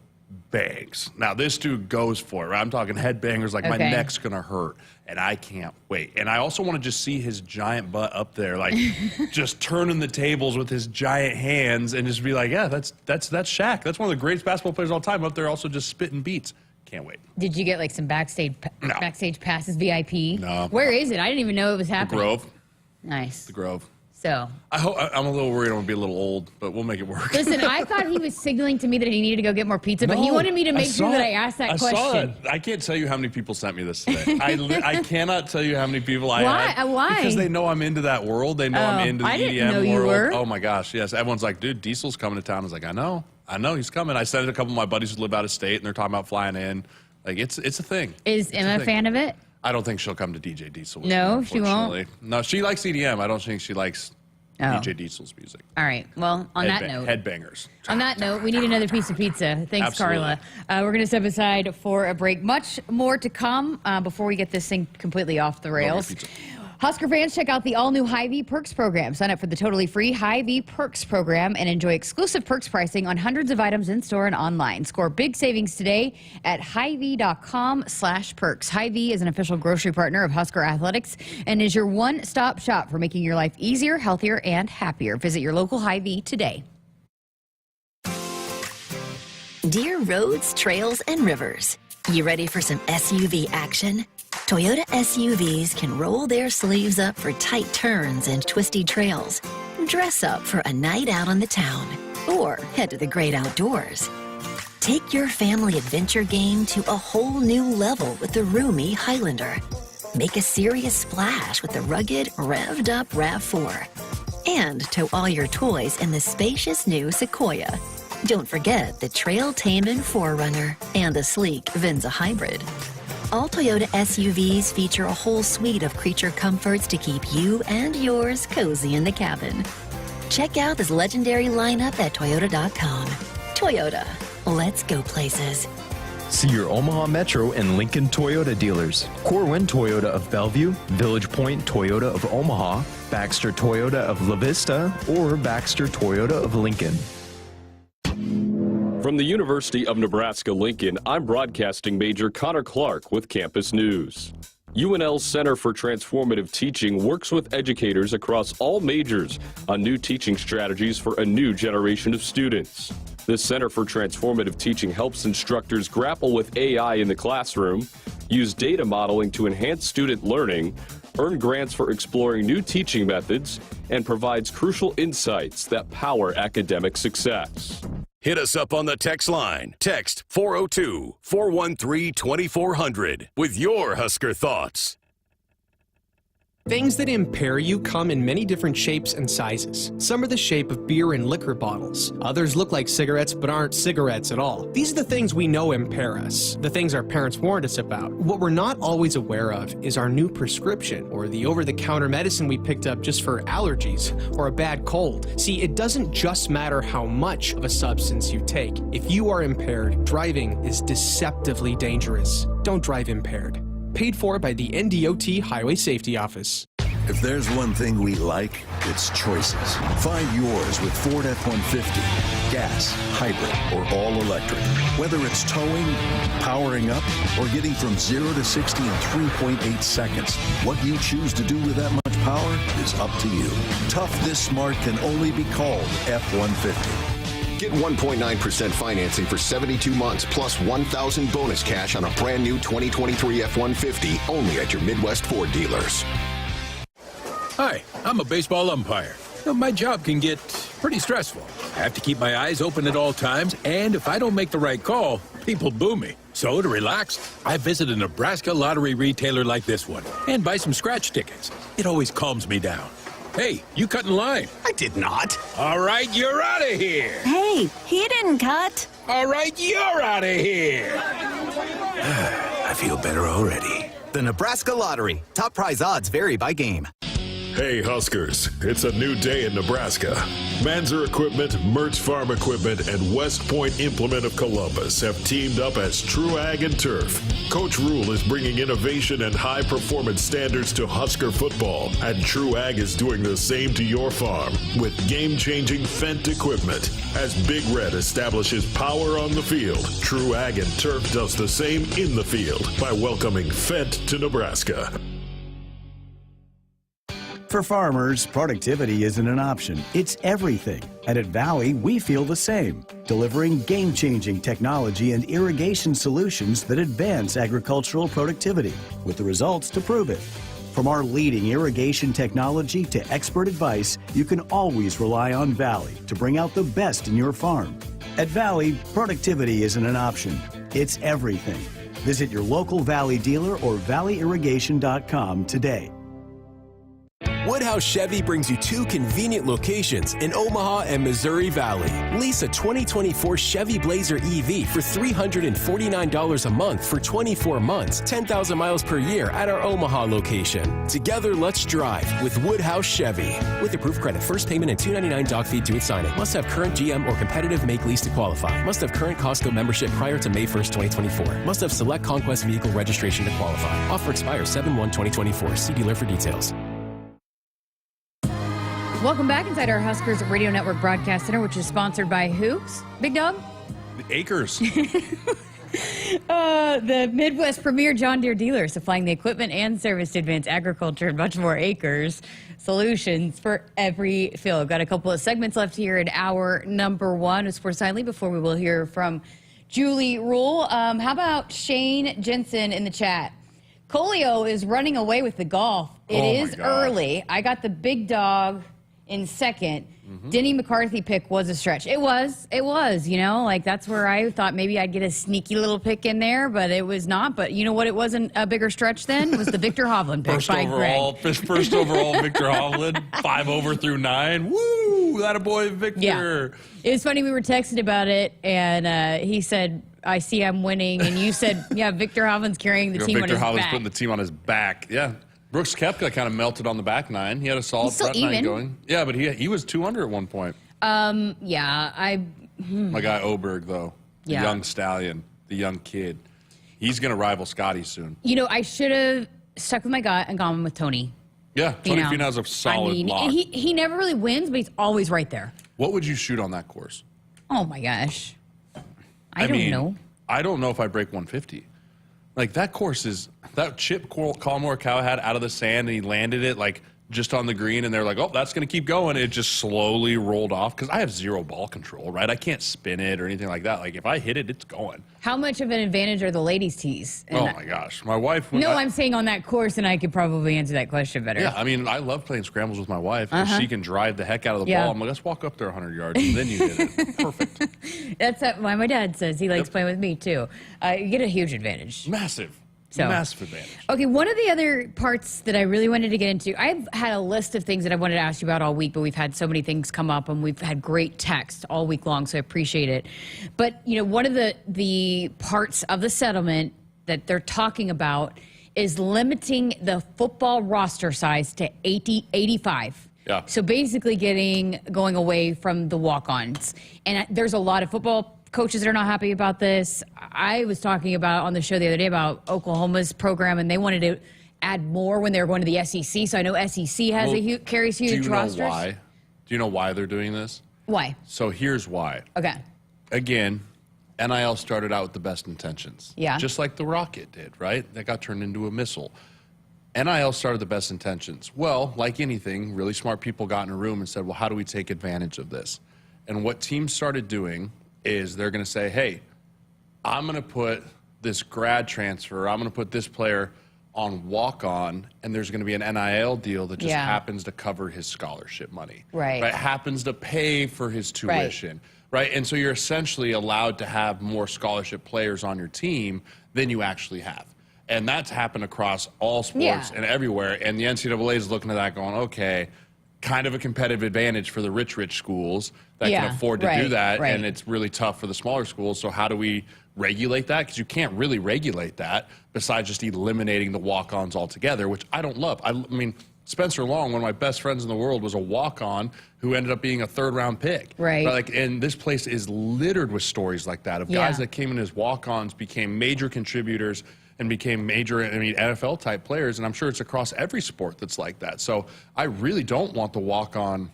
bangs. Now, this dude goes for it, right? I'm talking headbangers, my neck's going to hurt, and I can't wait. And I also want to just see his giant butt up there, just turning the tables with his giant hands and just be yeah, that's Shaq. That's one of the greatest basketball players of all time up there, also just spitting beats. Can't wait. Did you get some backstage passes, VIP? No. Where is it? I didn't even know it was happening. The Grove. Nice. The Grove. So I'm a little worried I'm going to be a little old, but we'll make it work. Listen, I thought he was signaling to me that he needed to go get more pizza, but he wanted me to make sure that I asked that question. I saw it. I can't tell you how many people sent me this today. I cannot tell you how many people I had. Why? Because they know I'm into that world. They know I'm into the EDM didn't know world. You were. Oh my gosh, yes. Everyone's like, dude, Diesel's coming to town. I was like, I know he's coming. I sent it to a couple of my buddies who live out of state, and they're talking about flying in. It's a thing. Is Emma a fan of it? I don't think she'll come to DJ Diesel. No, she won't. No, she likes EDM. I don't think she likes DJ Diesel's music. All right. Well, on that note. Headbangers. On that note, we need another piece of pizza. Thanks, Absolutely. Carla. We're going to step aside for a break. Much more to come before we get this thing completely off the rails. Husker fans, check out the all-new Hy-Vee Perks program. Sign up for the totally free Hy-Vee Perks program and enjoy exclusive perks pricing on hundreds of items in-store and online. Score big savings today at Hy-Vee.com/perks. Hy-Vee is an official grocery partner of Husker Athletics and is your one-stop shop for making your life easier, healthier, and happier. Visit your local Hy-Vee today. Dear roads, trails, and rivers, you ready for some SUV action? Toyota SUVs can roll their sleeves up for tight turns and twisty trails, dress up for a night out on the town, or head to the great outdoors. Take your family adventure game to a whole new level with the roomy Highlander. Make a serious splash with the rugged, revved-up RAV4. And tow all your toys in the spacious new Sequoia. Don't forget the Trail-Tamin 4Runner and the sleek Venza Hybrid. All Toyota SUVs feature a whole suite of creature comforts to keep you and yours cozy in the cabin. Check out this legendary lineup at Toyota.com. Toyota, let's go places. See your Omaha Metro and Lincoln Toyota dealers. Corwin Toyota of Bellevue, Village Point Toyota of Omaha, Baxter Toyota of La Vista, or Baxter Toyota of Lincoln. From the University of Nebraska-Lincoln, I'm broadcasting Major Connor Clark with Campus News. UNL's Center for Transformative Teaching works with educators across all majors on new teaching strategies for a new generation of students. The Center for Transformative Teaching helps instructors grapple with AI in the classroom, use data modeling to enhance student learning, earn grants for exploring new teaching methods, and provides crucial insights that power academic success. Hit us up on the text line. Text 402-413-2400 with your Husker thoughts. Things that impair you come in many different shapes and sizes. Some are the shape of beer and liquor bottles. Others look like cigarettes but aren't cigarettes at all. These are the things we know impair us, the things our parents warned us about. What we're not always aware of is our new prescription or the over-the-counter medicine we picked up just for allergies or a bad cold. See, it doesn't just matter how much of a substance you take. If you are impaired, driving is deceptively dangerous. Don't drive impaired. Paid for by the NDOT Highway Safety Office. If there's one thing we like, it's choices. Find yours with Ford F-150. Gas, hybrid, or all electric. Whether it's towing, powering up, or getting from 0 to 60 in 3.8 seconds, what you choose to do with that much power is up to you. Tough this smart can only be called F-150. Get 1.9% financing for 72 months plus $1,000 bonus cash on a brand new 2023 F-150 only at your Midwest Ford dealers. Hi, I'm a baseball umpire. My job can get pretty stressful. I have to keep my eyes open at all times, and if I don't make the right call, people boo me. So to relax, I visit a Nebraska lottery retailer like this one and buy some scratch tickets. It always calms me down. Hey, you cut in line. I did not. All right, you're out of here. Hey, he didn't cut. All right, you're out of here. I feel better already. The Nebraska Lottery. Top prize odds vary by game. Hey Huskers, it's a new day in Nebraska. Manzer Equipment, Mertz Farm Equipment, and West Point Implement of Columbus have teamed up as True Ag and Turf. Coach Rhule is bringing innovation and high-performance standards to Husker football, and True Ag is doing the same to your farm with game-changing Fendt equipment. As Big Red establishes power on the field, True Ag and Turf does the same in the field by welcoming Fendt to Nebraska. For farmers, productivity isn't an option, it's everything. And at Valley, we feel the same, delivering game-changing technology and irrigation solutions that advance agricultural productivity, with the results to prove it. From our leading irrigation technology to expert advice, you can always rely on Valley to bring out the best in your farm. At Valley, productivity isn't an option, it's everything. Visit your local Valley dealer or valleyirrigation.com today. Woodhouse Chevy brings you two convenient locations in Omaha and Missouri Valley. Lease a 2024 Chevy Blazer EV for $349 a month for 24 months, 10,000 miles per year at our Omaha location. Together, let's drive with Woodhouse Chevy. With approved credit, first payment and $299 doc fee due at signing. Must have current GM or competitive make lease to qualify. Must have current Costco membership prior to May 1st, 2024. Must have select Conquest vehicle registration to qualify. Offer expires 7/1/2024. See dealer for details. Welcome back inside our Huskers Radio Network Broadcast Center, which is sponsored by who? Big Dog? Akrs. The Midwest premier John Deere dealer, supplying the equipment and service to advance agriculture and much more. Akrs solutions for every field. Got a couple of segments left here in hour number one of Sports Nightly before we will hear from Julie Rhule. How about Shane Jensen in the chat? Colio is running away with the golf. It is early. I got the Big Dog in second. Denny McCarthy pick was a stretch. It was, you know, like that's where I thought maybe I'd get a sneaky little pick in there, but it was not. But you know what? It wasn't a bigger stretch then was the Victor Hovland pick by Greg. First overall, Victor Hovland, 5 over through 9. Woo! That a boy, Victor. Yeah. It was funny. We were texting about it, and he said, I see I'm winning. And you said, yeah, Victor Hovland's carrying the team on his back. Victor Hovland's putting the team on his back. Yeah. Brooks Koepka kind of melted on the back nine. He had a solid front nine going. Yeah, but he was 200 at one point. Yeah, My guy Oberg, though, the young stallion, the young kid. He's going to rival Scotty soon. You know, I should have stuck with my gut and gone with Tony. Yeah, Tony Finau's a solid lock. He never really wins, but he's always right there. What would you shoot on that course? Oh, my gosh. I don't know. I don't know if I break 150. Like, that course is, that chip Colin Morikawa had out of the sand, and he landed it, like, just on the green, and they're like, oh, that's going to keep going. It just slowly rolled off because I have zero ball control, right? I can't spin it or anything like that. Like, if I hit it, it's going. How much of an advantage are the ladies' tees? Oh, my gosh. My wife... I'm saying on that course, and I could probably answer that question better. Yeah, I mean, I love playing scrambles with my wife because she can drive the heck out of the ball. I'm like, let's walk up there 100 yards, and then you hit it. Perfect. That's why my dad says he likes playing with me, too. You get a huge advantage. Massive. Massive advantage. Okay, one of the other parts that I really wanted to get into, I've had a list of things that I wanted to ask you about all week, but we've had so many things come up, and we've had great text all week long, so I appreciate it. But, you know, one of the parts of the settlement that they're talking about is limiting the football roster size to 85. Yeah. So basically going away from the walk-ons. And there's a lot of football coaches that are not happy about this. I was talking about on the show the other day about Oklahoma's program, and they wanted to add more when they were going to the SEC. So I know SEC has carries huge rosters. Do you know why? Do you know why they're doing this? Why? So here's why. Okay. Again, NIL started out with the best intentions. Yeah. Just like the rocket did, right? That got turned into a missile. NIL started the best intentions. Well, like anything, really smart people got in a room and said, well, how do we take advantage of this? And what teams started doing is they're going to say, hey, I'm going to put this grad transfer, I'm going to put this player on walk-on, and there's going to be an NIL deal that just happens to cover his scholarship money. Right. Happens to pay for his tuition. Right. And so you're essentially allowed to have more scholarship players on your team than you actually have. And that's happened across all sports and everywhere. And the NCAA is looking at that going, okay, kind of a competitive advantage for the rich schools that can afford to do that, and it's really tough for the smaller schools. So how do we regulate that? Because you can't really regulate that besides just eliminating the walk-ons altogether, which I don't love. I mean, Spencer Long, one of my best friends in the world, was a walk-on who ended up being a third-round pick. Right. Like, and this place is littered with stories like that of guys that came in as walk-ons, became major contributors, and became major, NFL-type players, and I'm sure it's across every sport that's like that. So I really don't want the walk-on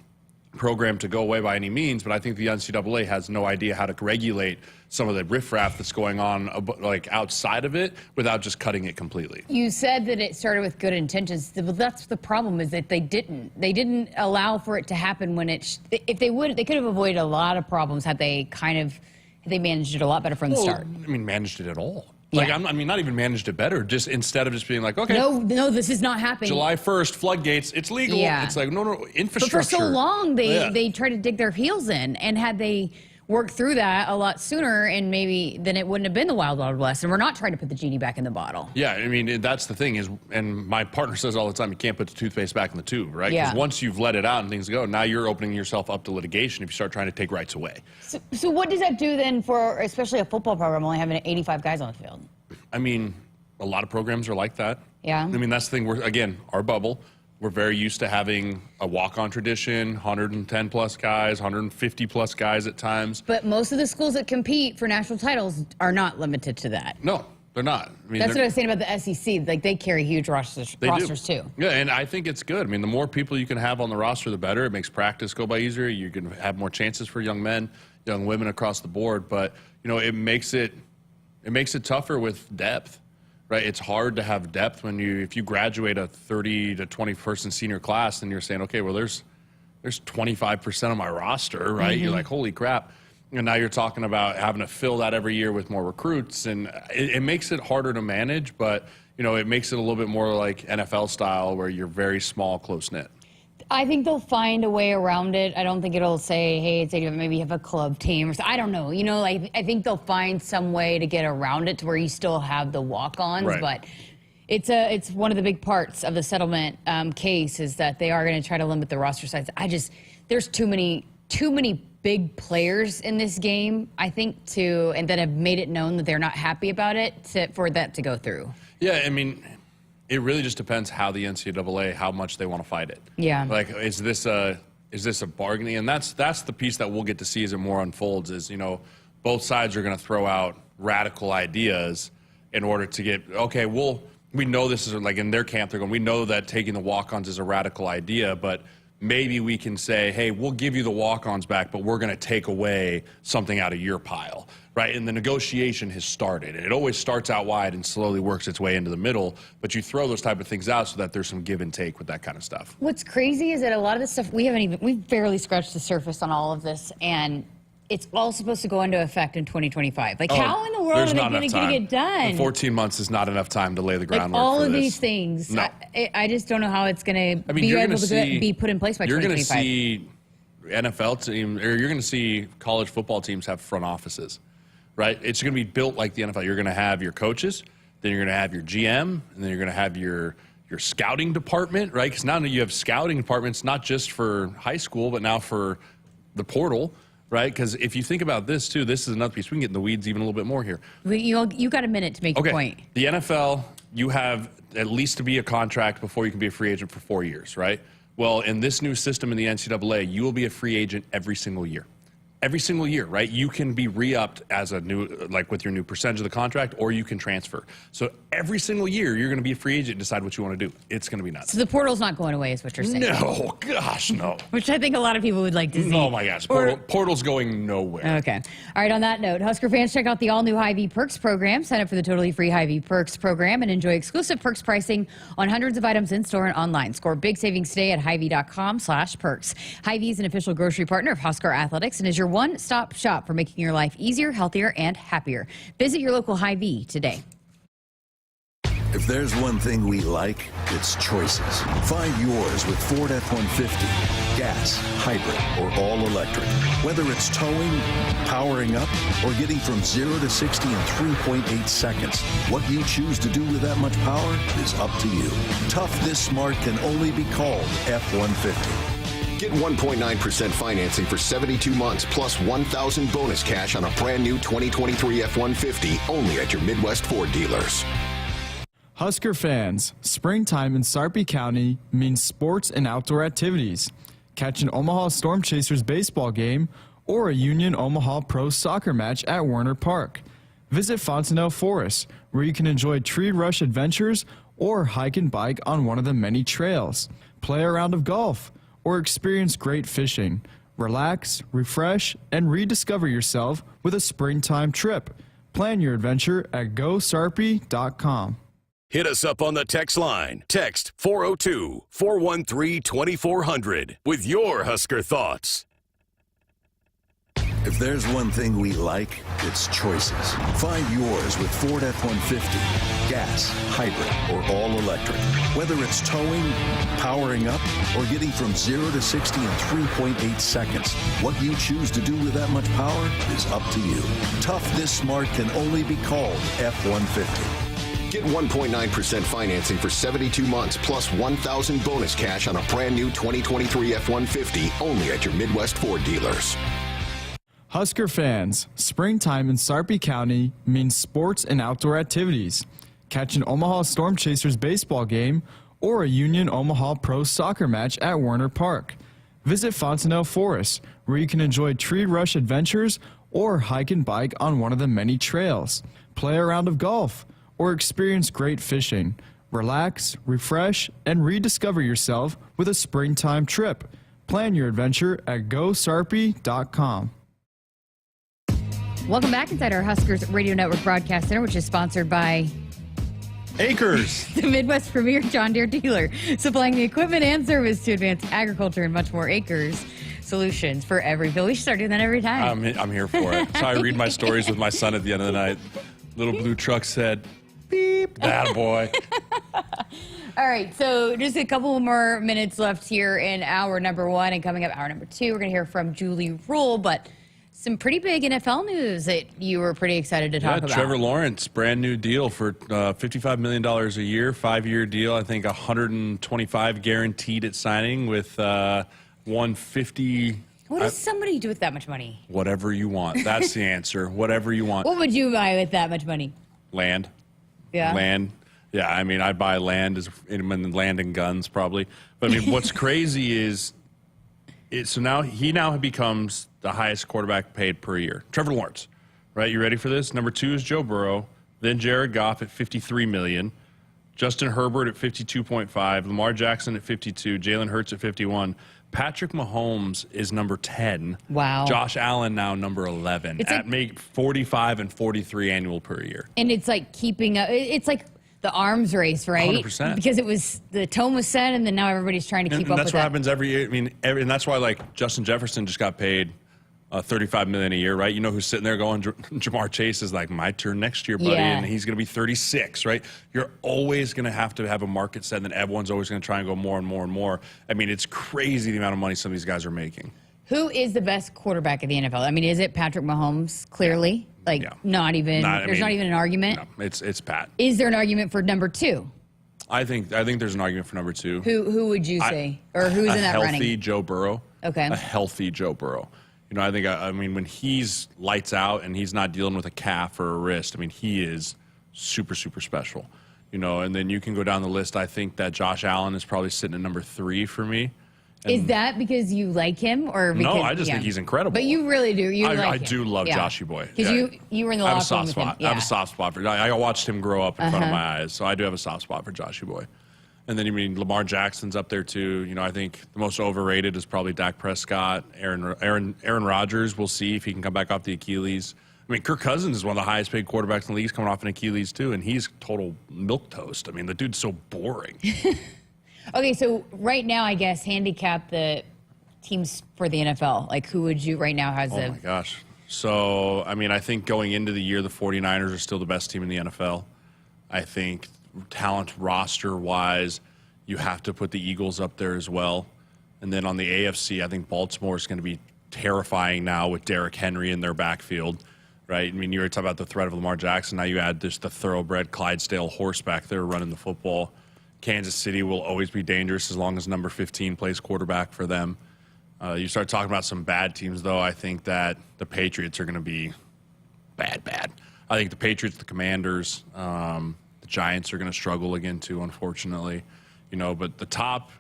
program to go away by any means, but I think the NCAA has no idea how to regulate some of the riffraff that's going on like outside of it without just cutting it completely. You said that it started with good intentions. Well, that's the problem, is that they didn't allow for it to happen when if they would, they could have avoided a lot of problems had they managed it a lot better from the start. I mean, managed it at all. Like, not even managed it better. Just instead of just being like, okay, no, this is not happening. July 1st, floodgates, it's legal. Yeah. It's like, no, infrastructure. But for so long, they tried to dig their heels in, and had they worked through that a lot sooner, and then it wouldn't have been the Wild Wild West. And we're not trying to put the genie back in the bottle. Yeah, I mean, that's the thing is, and my partner says all the time, you can't put the toothpaste back in the tube, right? Because once you've let it out and things go, now you're opening yourself up to litigation if you start trying to take rights away. So what does that do then for, especially a football program, only having 85 guys on the field? I mean, a lot of programs are like that. Yeah. I mean, that's the thing. Again, our bubble, we're very used to having a walk-on tradition, 110-plus guys, 150-plus guys at times. But most of the schools that compete for national titles are not limited to that. No, they're not. I mean, that's what I was saying about the SEC. Like, they carry huge rosters too. Yeah, and I think it's good. I mean, the more people you can have on the roster, the better. It makes practice go by easier. You can have more chances for young men, young women across the board. But, it makes it tougher with depth, right? It's hard to have depth when if you graduate a 30 to 20 person senior class and you're saying, okay, well, there's 25% of my roster, right? You're like, holy crap. And now you're talking about having to fill that every year with more recruits, and it makes it harder to manage, but it makes it a little bit more like NFL style where you're very small, close knit. I think they'll find a way around it. I don't think it'll say, hey, it's 80, maybe you have a club team or something. I don't know. I think they'll find some way to get around it to where you still have the walk-ons. Right. But it's one of the big parts of the settlement case is that they are going to try to limit the roster size. There's too many big players in this game, I think, and that have made it known that they're not happy about it for that to go through. Yeah, I mean, It really just depends how the NCAA, how much they want to fight it. Yeah. Like, is this a bargaining? And that's the piece that we'll get to see as it more unfolds is, both sides are going to throw out radical ideas in order to get, okay, we know this is, like in their camp, they're going, we know that taking the walk-ons is a radical idea, but maybe we can say, hey, we'll give you the walk-ons back, but we're going to take away something out of your pile, right? And the negotiation has started. And it always starts out wide and slowly works its way into the middle, but you throw those type of things out so that there's some give and take with that kind of stuff. What's crazy is that a lot of this stuff, we've barely scratched the surface on all of this, and it's all supposed to go into effect in 2025. Like, how in the world are they going to get it done? 14 months is not enough time to lay the groundwork all for of this. these things. No. I just don't know how it's going to be able to be put in place by 2025. You're going to see NFL team, or you're going to see college football teams have front offices, right? It's going to be built like the NFL. You're going to have your coaches, then you're going to have your GM, and then you're going to have your scouting department, right? Because now you have scouting departments not just for high school, but now for the portal. Right, because if you think about this too, this is another piece. We can get in the weeds even a little bit more here. You got a minute to make your point. The NFL, you have at least to be a contract before you can be a free agent for 4 years, right? Well, in this new system in the NCAA, you will be a free agent every single year. Every single year, right? You can be re-upped as a new, like with your new percentage of the contract, or you can transfer. So every single year, you're going to be a free agent and decide what you want to do. It's going to be nuts. So the portal's not going away is what you're saying? No, gosh, no. Which I think a lot of people would like to see. Oh my gosh, portal's going nowhere. Okay. All right, on that note, Husker fans, check out the all-new Hy-Vee Perks program. Sign up for the totally free Hy-Vee Perks program and enjoy exclusive perks pricing on hundreds of items in-store and online. Score big savings today at Hy-Vee.com/perks. Hy-Vee is an official grocery partner of Husker Athletics and is your one-stop shop for making your life easier, healthier, and happier. Visit your local Hy-Vee today. If there's one thing we like, it's choices. Find yours with Ford F-150. Gas, hybrid, or all electric. Whether it's towing, powering up, or getting from 0 to 60 in 3.8 seconds, what you choose to do with that much power is up to you. Tough this smart can only be called F-150. Get 1.9% financing for 72 months plus $1,000 bonus cash on a brand new 2023 F-150 only at your Midwest Ford dealers. Husker fans, springtime in Sarpy County means sports and outdoor activities. Catch an Omaha Storm Chasers baseball game or a Union Omaha Pro soccer match at Werner Park. Visit Fontenelle Forest, where you can enjoy tree rush adventures or hike and bike on one of the many trails. Play a round of golf or experience great fishing. Relax, refresh, and rediscover yourself with a springtime trip. Plan your adventure at GoSarpy.com. Hit us up on the text line. Text 402-413-2400 with your Husker thoughts. If there's one thing we like, it's choices. Find yours with Ford F-150. Gas, hybrid, or all electric. Whether it's towing, powering up, or getting from 0 to 60 in 3.8 seconds, what you choose to do with that much power is up to you. Tough this smart can only be called F-150. Get 1.9% financing for 72 months plus $1,000 bonus cash on a brand new 2023 F-150 only at your Midwest Ford dealers. Husker fans, springtime in Sarpy County means sports and outdoor activities. Catch an Omaha Storm Chasers baseball game or a Union Omaha Pro soccer match at Werner Park. Visit Fontenelle Forest, where you can enjoy tree rush adventures or hike and bike on one of the many trails. Play a round of golf or experience great fishing. Relax, refresh, and rediscover yourself with a springtime trip. Plan your adventure at GoSarpy.com. Welcome back inside our Huskers Radio Network Broadcast Center, which is sponsored by Akrs, the Midwest premier John Deere dealer, supplying the equipment and service to advance agriculture and much more. Akrs solutions for every field. We should start doing that every time. I'm here for it. So I read my stories with my son at the end of the night. Little blue truck said, beep, that boy. All right, so just a couple more minutes left here in hour number one, and coming up hour number two, we're going to hear from Julie Rhule, but some pretty big NFL news that you were pretty excited to talk about. Trevor Lawrence, brand new deal for $55 million a year, 5-year deal. I think 125 guaranteed at signing with 150. What does somebody do with that much money? Whatever you want. That's the answer. Whatever you want. What would you buy with that much money? Land. Yeah. Land. Yeah, I mean, I'd buy land and guns probably. But I mean, what's crazy is, so he now becomes the highest quarterback paid per year. Trevor Lawrence, right? You ready for this? Number 2 is Joe Burrow, then Jared Goff at $53 million, Justin Herbert at $52.5, Lamar Jackson at $52, Jalen Hurts at $51. Patrick Mahomes is number 10. Wow. Josh Allen now number 11 at make 45 and 43 annual per year. And it's like keeping up. It's like the arms race, right? 100%. Because the tone was set, and then now everybody's trying to keep up with that. That's what happens every year. I mean, and that's why like Justin Jefferson just got paid $35 million a year, right? You know who's sitting there going, Jamar Chase is like, my turn next year, buddy, and he's going to be 36, right? You're always going to have a market set, and then everyone's always going to try and go more and more and more. I mean, it's crazy the amount of money some of these guys are making. Who is the best quarterback in the NFL? I mean, is it Patrick Mahomes? Clearly, there's not even an argument. No, it's Pat. Is there an argument for number 2? I think there's an argument for number 2. Who would you say, or who's in that running? A healthy Joe Burrow. Okay. A healthy Joe Burrow. You know, I mean, when he's lights out and he's not dealing with a calf or a wrist, I mean, he is super, super special. You know, and then you can go down the list. I think that Josh Allen is probably sitting at number 3 for me. And is that because you like him, or because, no? I just think he's incredible. But you really do. I do love Joshy Boy. Because you were in the locker room with him. I have a soft spot for. I watched him grow up in front of my eyes, so I do have a soft spot for Joshy Boy. And then, Lamar Jackson's up there, too. You know, I think the most overrated is probably Dak Prescott. Aaron Rodgers, we'll see if he can come back off the Achilles. I mean, Kirk Cousins is one of the highest paid quarterbacks in the league, coming off an Achilles, too, and he's total milquetoast. I mean, the dude's so boring. Okay, so right now, I guess, handicap the teams for the NFL. Like, who would you right now has Oh, my gosh. So, I mean, I think going into the year, the 49ers are still the best team in the NFL. I think talent roster-wise, you have to put the Eagles up there as well. And then on the AFC, I think Baltimore is going to be terrifying now with Derrick Henry in their backfield, right? I mean, you were talking about the threat of Lamar Jackson. Now you add the thoroughbred Clydesdale horse back there running the football. Kansas City will always be dangerous as long as number 15 plays quarterback for them. You start talking about some bad teams, though. I think that the Patriots are going to be bad. I think the Patriots, the Commanders, the Giants are going to struggle again, too, unfortunately. You know, but the top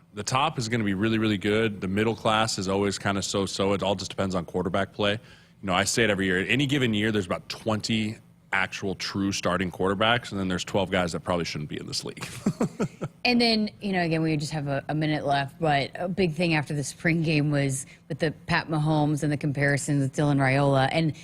is going to be really, really good. The middle class is always kind of so-so. It all just depends on quarterback play. You know, I say it every year. Any given year, there's about 20 actual true starting quarterbacks, and then there's 12 guys that probably shouldn't be in this league. And then, again, we just have a minute left, but a big thing after the spring game was with the Pat Mahomes and the comparisons with Dylan Raiola. And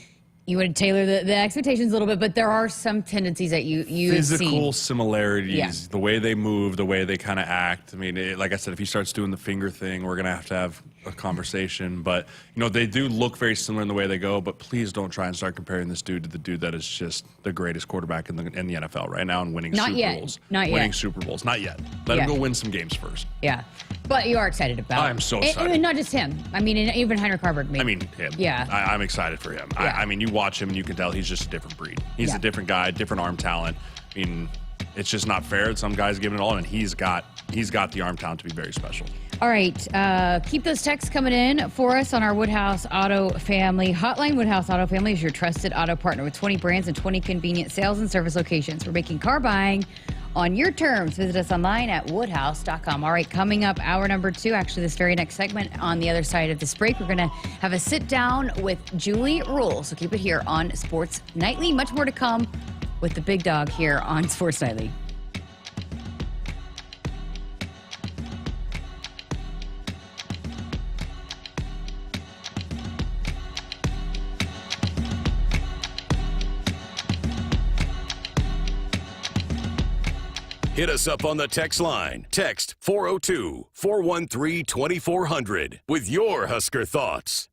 you would tailor the expectations a little bit, but there are some tendencies that you physical similarities, Yeah. the way they move, the way they kind of act. I mean, like I said, if he starts doing the finger thing, we're going to have a conversation. But, they do look very similar in the way they go, but please don't try and start comparing this dude to the dude that is just the greatest quarterback in the NFL right now and winning Super Bowls. Winning Super Bowls. Not yet. Let him go win some games first. Yeah. But you are excited about it. I'm so excited. And not just him. I mean, even Heinrich Harburg. Him. Yeah. I'm excited for him. Yeah. I mean, you watch him and you can tell he's just a different breed. He's a different guy, different arm talent. I mean, it's just not fair. Some guys give it all, and he's got the arm talent to be very special. All right. Keep those texts coming in for us on our Woodhouse Auto Family hotline. Woodhouse Auto Family is your trusted auto partner with 20 brands and 20 convenient sales and service locations. We're making car buying on your terms. Visit us online at woodhouse.com. All right, coming up, hour number 2, actually this very next segment on the other side of this break, we're going to have a sit down with Julie Rhule. So keep it here on Sports Nightly. Much more to come with the big dog here on Sports Nightly. Hit us up on the text line. Text 402-413-2400 with your Husker thoughts.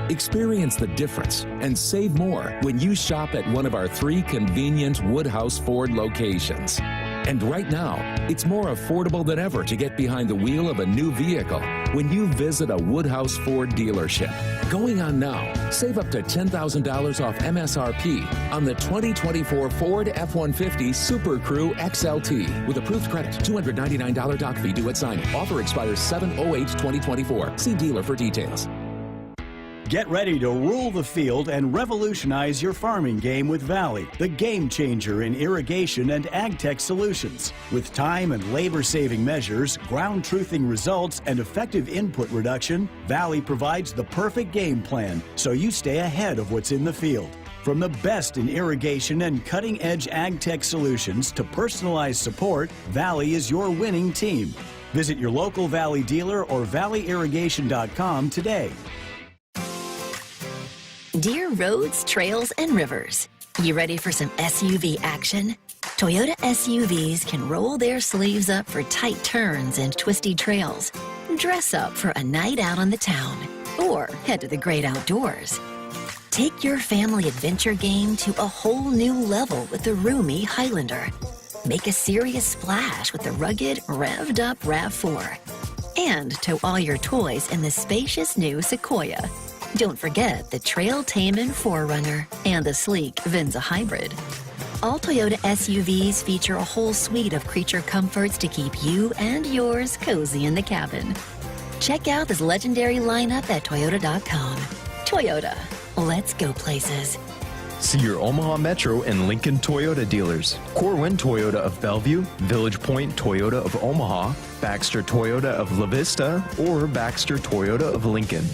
Experience the difference and save more when you shop at one of our 3 convenient Woodhouse Ford locations. And right now, it's more affordable than ever to get behind the wheel of a new vehicle when you visit a Woodhouse Ford dealership. Going on now, save up to $10,000 off MSRP on the 2024 Ford F-150 Super Crew XLT with approved credit, $299 doc fee due at signing. Offer expires 7/08/2024. See dealer for details. Get ready to rule the field and revolutionize your farming game with Valley, the game changer in irrigation and ag tech solutions. With time and labor-saving measures, ground truthing results, and effective input reduction, Valley provides the perfect game plan so you stay ahead of what's in the field. From the best in irrigation and cutting-edge ag tech solutions to personalized support, Valley is your winning team. Visit your local Valley dealer or valleyirrigation.com today. Dear roads, trails, and rivers, you ready for some SUV action? Toyota SUVs can roll their sleeves up for tight turns and twisty trails. Dress up for a night out on the town or head to the great outdoors. Take your family adventure game to a whole new level with the roomy Highlander. Make a serious splash with the rugged, revved up RAV4. And tow all your toys in the spacious new Sequoia. Don't forget the trail-taming 4Runner and the sleek Venza Hybrid. All Toyota SUVs feature a whole suite of creature comforts to keep you and yours cozy in the cabin. Check out this legendary lineup at Toyota.com. Toyota, let's go places. See your Omaha Metro and Lincoln Toyota dealers. Corwin Toyota of Bellevue, Village Point Toyota of Omaha, Baxter Toyota of La Vista, or Baxter Toyota of Lincoln.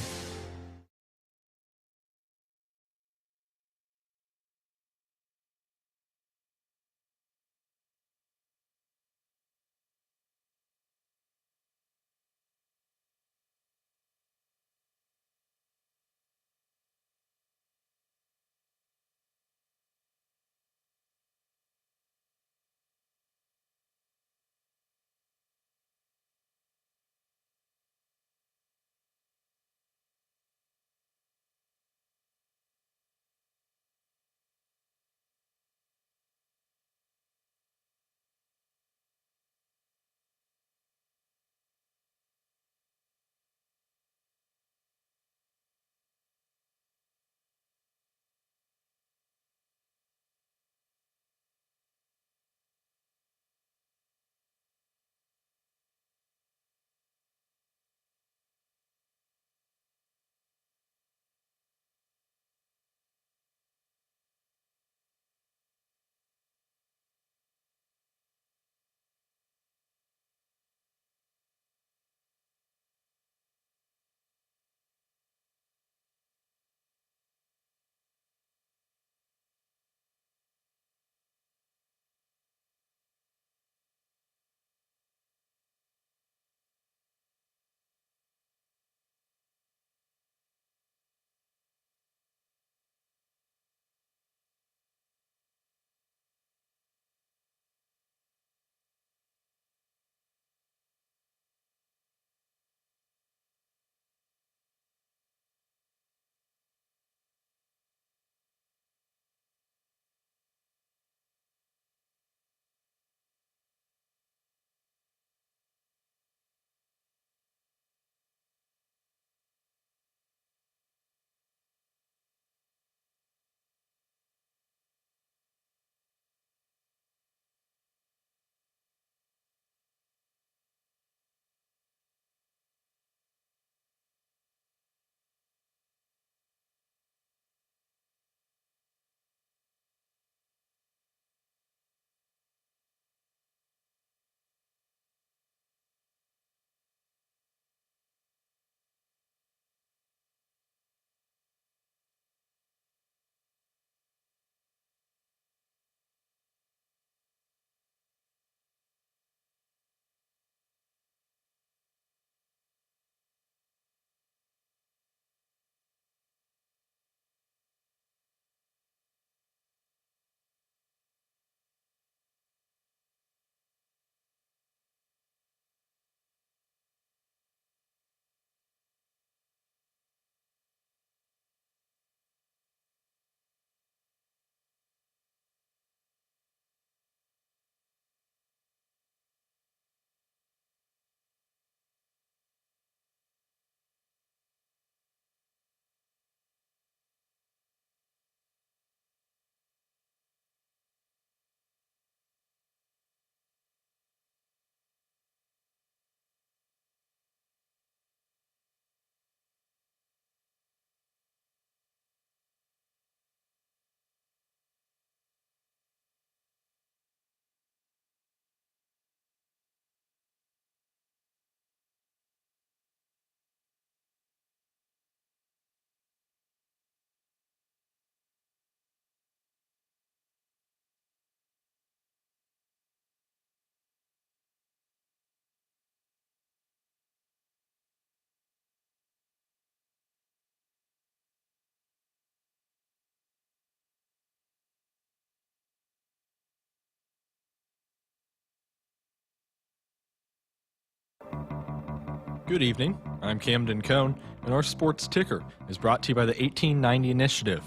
Good evening, I'm Camden Cohn, and our sports ticker is brought to you by the 1890 Initiative.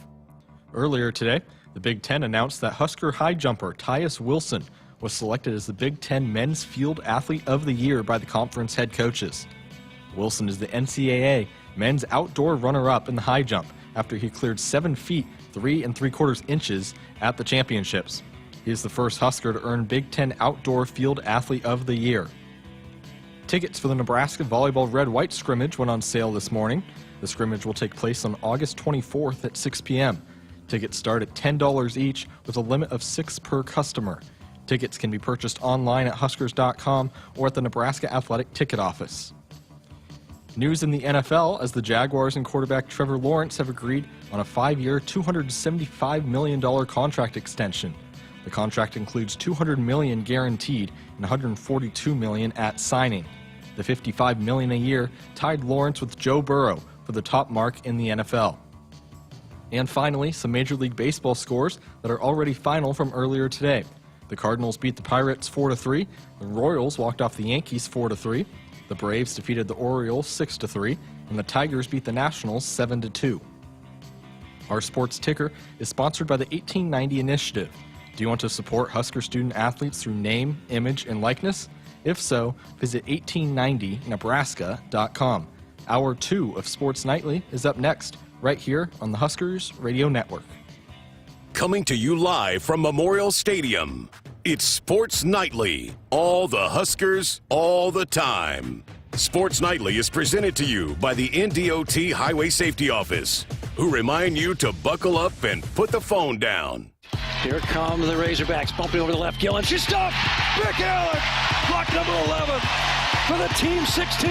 Earlier today, the Big Ten announced that Husker high jumper Tyus Wilson was selected as the Big Ten Men's Field Athlete of the Year by the conference head coaches. Wilson is the NCAA men's outdoor runner-up in the high jump after he cleared 7 feet 3 3/4 inches at the championships. He is the first Husker to earn Big Ten Outdoor Field Athlete of the Year. Tickets for the Nebraska Volleyball Red-White scrimmage went on sale this morning. The scrimmage will take place on August 24th at 6 p.m. Tickets start at $10 each with a limit of 6 per customer. Tickets can be purchased online at Huskers.com or at the Nebraska Athletic Ticket Office. News in the NFL as the Jaguars and quarterback Trevor Lawrence have agreed on a 5-year, $275 million contract extension. The contract includes $200 million guaranteed and $142 million at signing. The $55 million a year tied Lawrence with Joe Burrow for the top mark in the NFL. And finally, some Major League Baseball scores that are already final from earlier today. The Cardinals beat the Pirates 4-3. The Royals walked off the Yankees 4-3. The Braves defeated the Orioles 6-3, and the Tigers beat the Nationals 7-2. Our sports ticker is sponsored by the 1890 Initiative. Do you want to support Husker student athletes through name, image, and likeness? If so, visit 1890nebraska.com. Hour 2 of Sports Nightly is up next, right here on the Huskers Radio Network. Coming to you live from Memorial Stadium, it's Sports Nightly. All the Huskers, all the time. Sports Nightly is presented to you by the NDOT Highway Safety Office, who remind you to buckle up and put the phone down. Here come the Razorbacks, bumping over the left. Gillen, she's stopped. Rick Allen, block number 11 for the team 16.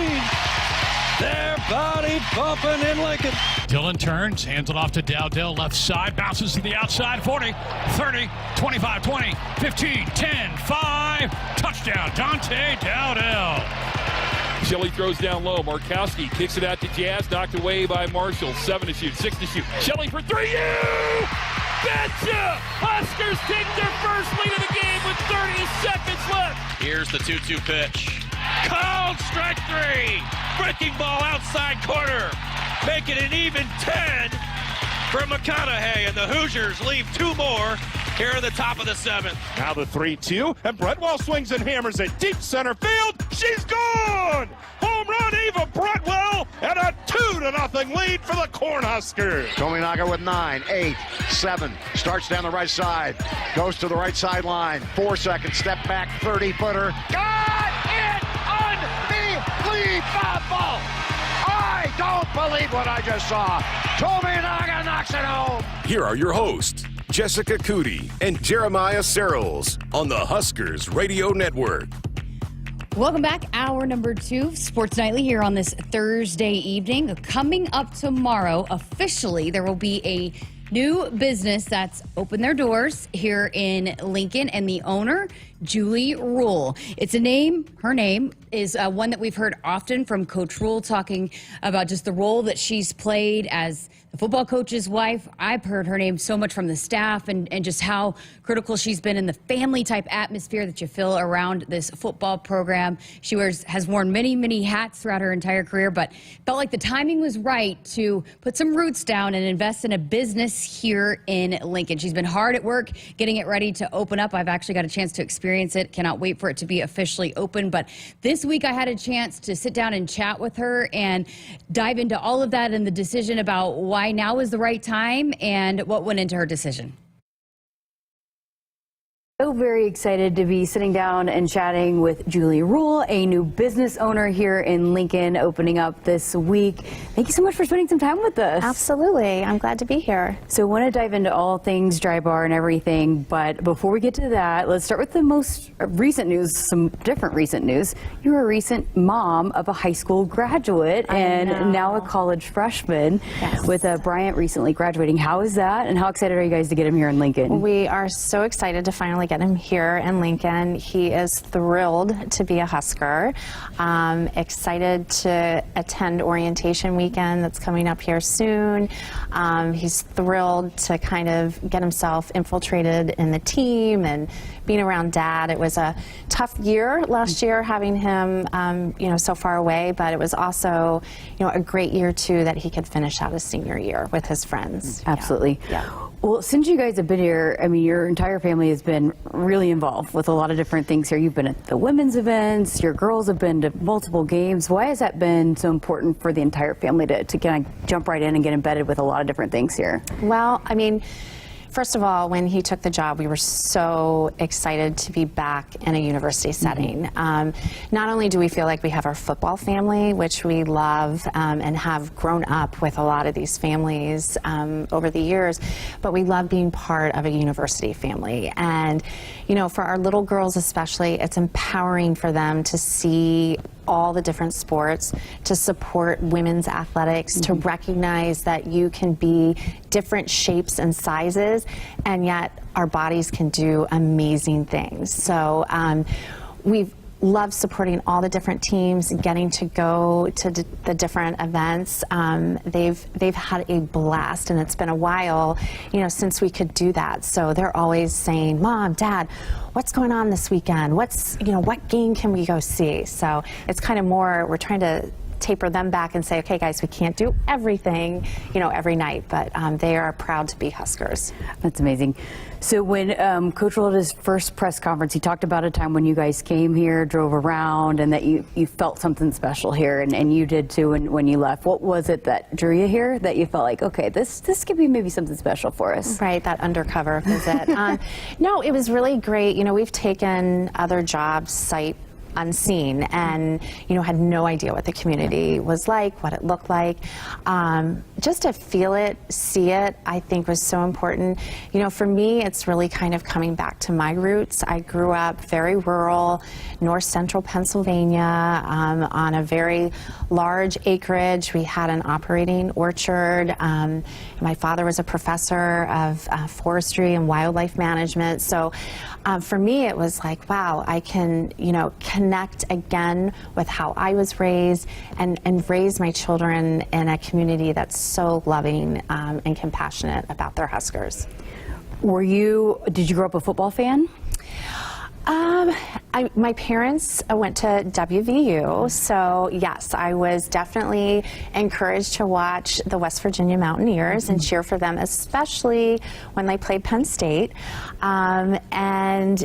They're body bumping in Lincoln. Dillon turns, hands it off to Dowdell, left side, bounces to the outside, 40, 30, 25, 20, 15, 10, 5, touchdown, Dante Dowdell. Shelley throws down low. Markowski kicks it out to Jazz, knocked away by Marshall. 7 to shoot, 6 to shoot. Shelley for 3. You betcha! Huskers take their first lead of the game with 30 seconds left. Here's the 2-2 pitch. Called strike 3. Breaking ball outside corner. Make it an even 10 for McConaughey, and the Hoosiers leave 2 more here in the top of the 7th. Now the 3-2, and Bretwell swings and hammers it deep center field. She's gone! Home run, Eva Bretwell, and a 2-0 lead for the Cornhuskers. Tominaga with 9, 8, 7, starts down the right side, goes to the right sideline, 4 seconds, step back, 30-footer. Got it! Unbelievable! I don't believe what I just saw. Tominaga knocks it home. Here are your hosts, Jessica Coody and Jeremiah Sirles on the Huskers Radio Network. Welcome back. Hour number 2, Sports Nightly here on this Thursday evening. Coming up tomorrow, officially, there will be a new business that's opened their doors here in Lincoln, and the owner, Julie Rhule. It's a name, her name is one that we've heard often from Coach Rhule, talking about just the role that she's played as the football coach's wife. I've heard her name so much from the staff and just how critical she's been in the family type atmosphere that you feel around this football program. She has worn many, many hats throughout her entire career, but felt like the timing was right to put some roots down and invest in a business here in Lincoln. She's been hard at work getting it ready to open up. I've actually got a chance to experience it. Cannot wait for it to be officially open. But this week I had a chance to sit down and chat with her and dive into all of that and the decision about why now is the right time and what went into her decision. So very excited to be sitting down and chatting with Julie Rhule, a new business owner here in Lincoln, opening up this week. Thank you so much for spending some time with us. Absolutely. I'm glad to be here. So I want to dive into all things Dry Bar and everything, but before we get to that, let's start with the most recent news, some different recent news. You were a recent mom of a high school graduate and now a college freshman. Yes. With Bryant recently graduating. How is that, and how excited are you guys to get him here in Lincoln? We are so excited to finally get him here in Lincoln. He is thrilled to be a Husker, excited to attend orientation weekend that's coming up here soon. He's thrilled to kind of get himself infiltrated in the team and being around Dad. It was a tough year last year having him, so far away, but it was also, a great year too that he could finish out his senior year with his friends. Absolutely. Yeah. Well, since you guys have been here, I mean, your entire family has been really involved with a lot of different things here. You've been at the women's events, your girls have been to multiple games. Why has that been so important for the entire family to kind of jump right in and get embedded with a lot of different things here? Well, I mean, first of all, when he took the job, we were so excited to be back in a university setting. Not only do we feel like we have our football family, which we love and have grown up with a lot of these families over the years, but we love being part of a university family. And, for our little girls especially, it's empowering for them to see all the different sports, to support women's athletics, to recognize that you can be different shapes and sizes, and yet our bodies can do amazing things. So we've loved supporting all the different teams, getting to go to the different events. They've had a blast, and it's been a while, since we could do that. So they're always saying, "Mom, Dad, what's going on this weekend? What game can we go see?" So it's kind of more, we're trying to taper them back and say, okay, guys, we can't do everything, every night, but they are proud to be Huskers. That's amazing. So when Coach Rhule at his first press conference, he talked about a time when you guys came here, drove around, and that you felt something special here, and you did too when you left. What was it that drew you here that you felt like, okay, this could be maybe something special for us? Right, that undercover visit. No, it was really great. We've taken other jobs sight unseen and had no idea what the community was like, what it looked like. Just to feel it, see it, I think was so important. For me, it's really kind of coming back to my roots. I grew up very rural, north central Pennsylvania, on a very large acreage. We had an operating orchard. My father was a professor of forestry and wildlife management. So for me, it was like, wow, I can, connect again with how I was raised and raise my children in a community that's so loving and compassionate about their Huskers. Did you grow up a football fan? My parents went to WVU, so yes, I was definitely encouraged to watch the West Virginia Mountaineers and cheer for them, especially when they played Penn State. And,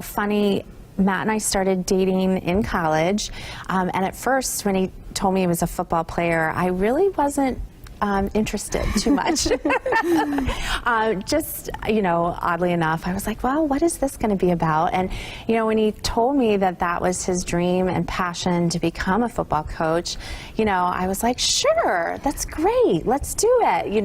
funny, Matt and I started dating in college, and at first when he told me he was a football player, I really wasn't interested too much. Oddly enough, I was like, well, what is this going to be about? And, when he told me that was his dream and passion to become a football coach, I was like, sure, that's great. Let's do it.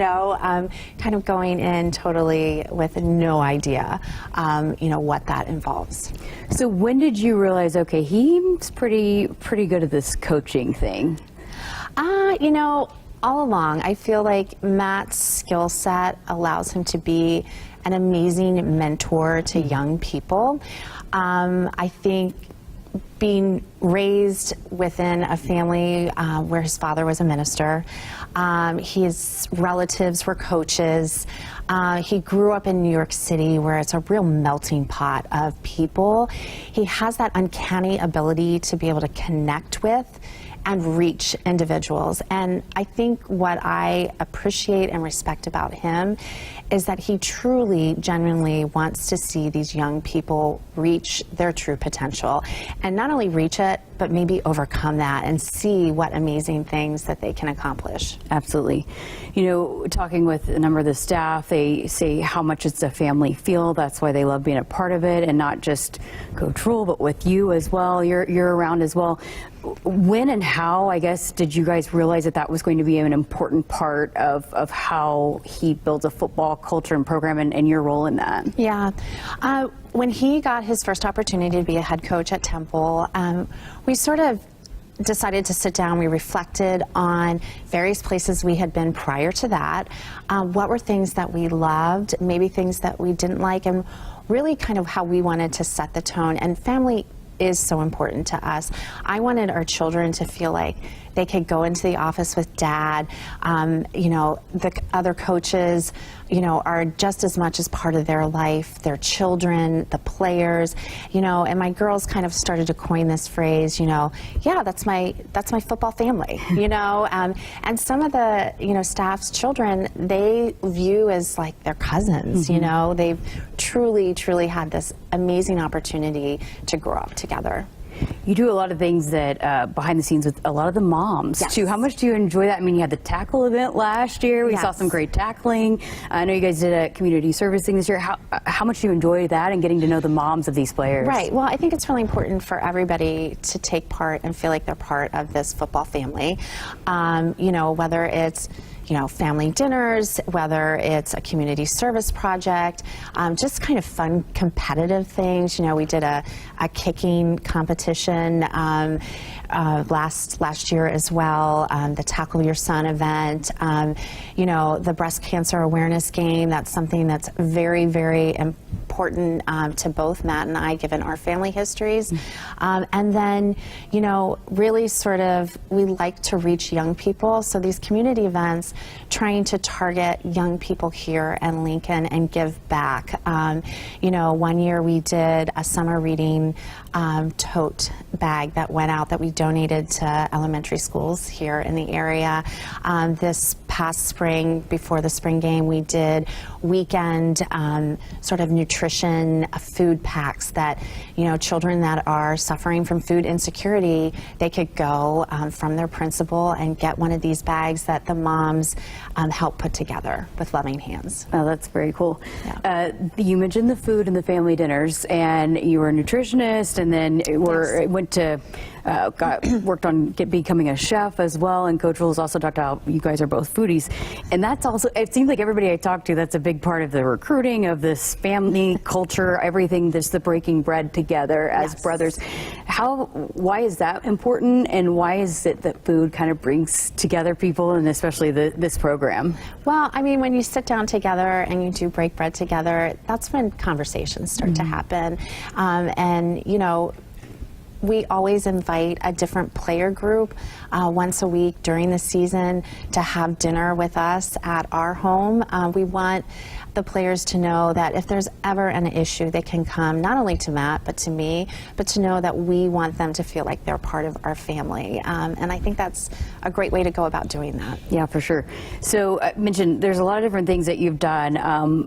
Kind of going in totally with no idea, what that involves. So when did you realize, okay, he's pretty good at this coaching thing? All along, I feel like Matt's skill set allows him to be an amazing mentor to young people. I think being raised within a family where his father was a minister, his relatives were coaches, he grew up in New York City where it's a real melting pot of people. He has that uncanny ability to be able to connect with and reach individuals. And I think what I appreciate and respect about him is that he truly, genuinely wants to see these young people reach their true potential. And not only reach it, but maybe overcome that and see what amazing things that they can accomplish. Absolutely. Talking with a number of the staff, they say how much it's a family feel. That's why they love being a part of it, and not just Coach Rhule, but with you as well. You're around as well. When and how, I guess, did you guys realize that was going to be an important part of how he builds a football culture and program and your role in that? Yeah. When he got his first opportunity to be a head coach at Temple, we sort of decided to sit down. We reflected on various places we had been prior to that. What were things that we loved, maybe things that we didn't like, and really kind of how we wanted to set the tone. And family is so important to us. I wanted our children to feel like they could go into the office with dad. You know, the other coaches, you know, are just as much as part of their life, their children, the players, you know, and my girls kind of started to coin this phrase, you know, yeah, that's my football family, you know, and some of the, you know, staff's children, they view as like their cousins, you know, they've truly had this amazing opportunity to grow up together. You do a lot of things that behind the scenes with a lot of the moms too. How much do you enjoy that? I mean, you had the tackle event last year. We saw some great tackling. I know you guys did a community service thing this year. How much do you enjoy that and getting to know the moms of these players? Right. Well, I think it's really important for everybody to take part and feel like they're part of this football family. You know, whether it's, you know, family dinners, whether it's a community service project, just kind of fun competitive things. You know, we did a kicking competition last year as well, the Tackle Your Son event, you know, the breast cancer awareness game. That's something that's very, very important to both Matt and I, given our family histories. And then, you know, really sort of, we like to reach young people. So these community events, trying to target young people here in Lincoln and give back. You know, one year we did a summer reading tote bag that went out that we donated to elementary schools here in the area. This past spring, before the spring game, we did weekend sort of nutrition food packs that, you know, children that are suffering from food insecurity, they could go from their principal and get one of these bags that the moms help put together with loving hands. Oh, that's very cool. Yeah. You mentioned the food and the family dinners, and you were a nutritionist, and then went to worked on becoming a chef as well. And Coach Rhule's also talked about you guys are both foodies, and that's also, it seems like everybody I talk to, that's a big part of the recruiting of this family culture, everything, this the breaking bread together as brothers. Why is that important, and why is it that food kind of brings together people, and especially this program? Well, I mean, when you sit down together and you do break bread together, that's when conversations start to happen. And, you know, we always invite a different player group once a week during the season to have dinner with us at our home. We want the players to know that if there's ever an issue, they can come not only to Matt, but to me, but to know that we want them to feel like they're part of our family. And I think that's a great way to go about doing that. Yeah, for sure. So I mentioned there's a lot of different things that you've done,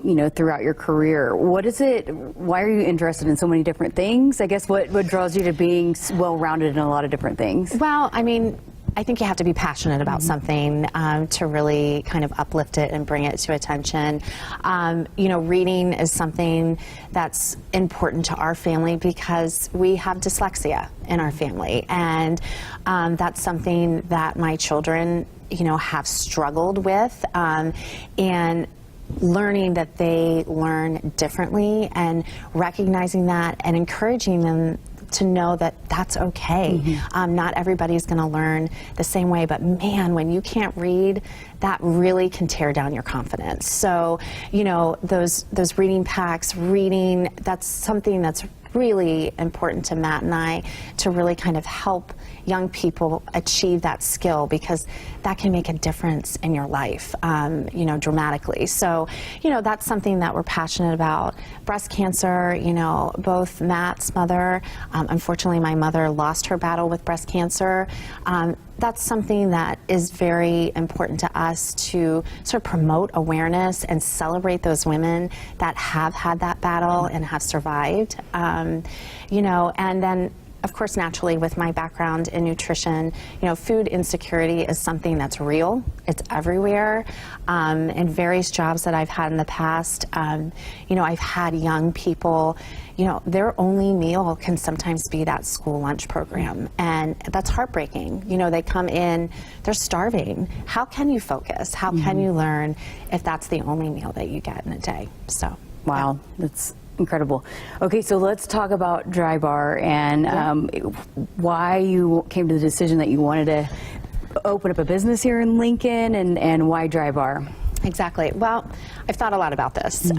you know, throughout your career. What is it, why are you interested in so many different things? I guess what draws you to being well-rounded in a lot of different things? Well, I mean, I think you have to be passionate about something to really kind of uplift it and bring it to attention. You know, reading is something that's important to our family because we have dyslexia in our family, and that's something that my children, you know, have struggled with, and learning that they learn differently and recognizing that and encouraging them to know that that's okay. Not everybody's going to learn the same way, but man, when you can't read, that really can tear down your confidence. So, you know, those reading packs, that's something that's really important to Matt and I, to really kind of help young people achieve that skill, because that can make a difference in your life, you know, dramatically. So, you know, that's something that we're passionate about. Breast cancer, you know, both Matt's mother, unfortunately my mother lost her battle with breast cancer. That's something that is very important to us, to sort of promote awareness and celebrate those women that have had that battle and have survived. You know, and then of course, naturally, with my background in nutrition, you know, food insecurity is something that's real. It's everywhere. In various jobs that I've had in the past, you know, I've had young people, you know, their only meal can sometimes be that school lunch program, and that's heartbreaking. You know, they come in, they're starving. How can you focus? How can you learn if that's the only meal that you get in a day? So, wow, that's Incredible. Okay, so let's talk about Dry Bar and why you came to the decision that you wanted to open up a business here in Lincoln, and why Dry Bar? Exactly. Well, I've thought a lot about this.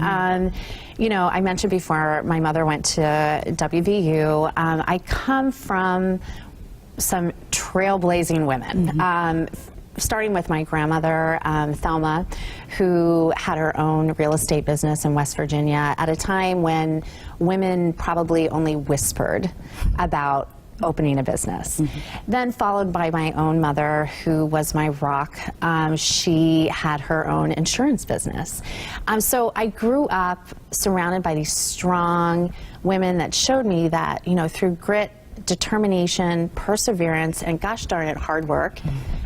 You know, I mentioned before my mother went to WVU. I come from some trailblazing women. Starting with my grandmother, Thelma, who had her own real estate business in West Virginia at a time when women probably only whispered about opening a business. Then followed by my own mother, who was my rock. She had her own insurance business. So I grew up surrounded by these strong women that showed me that, you know, through grit, determination, perseverance, and gosh darn it, hard work,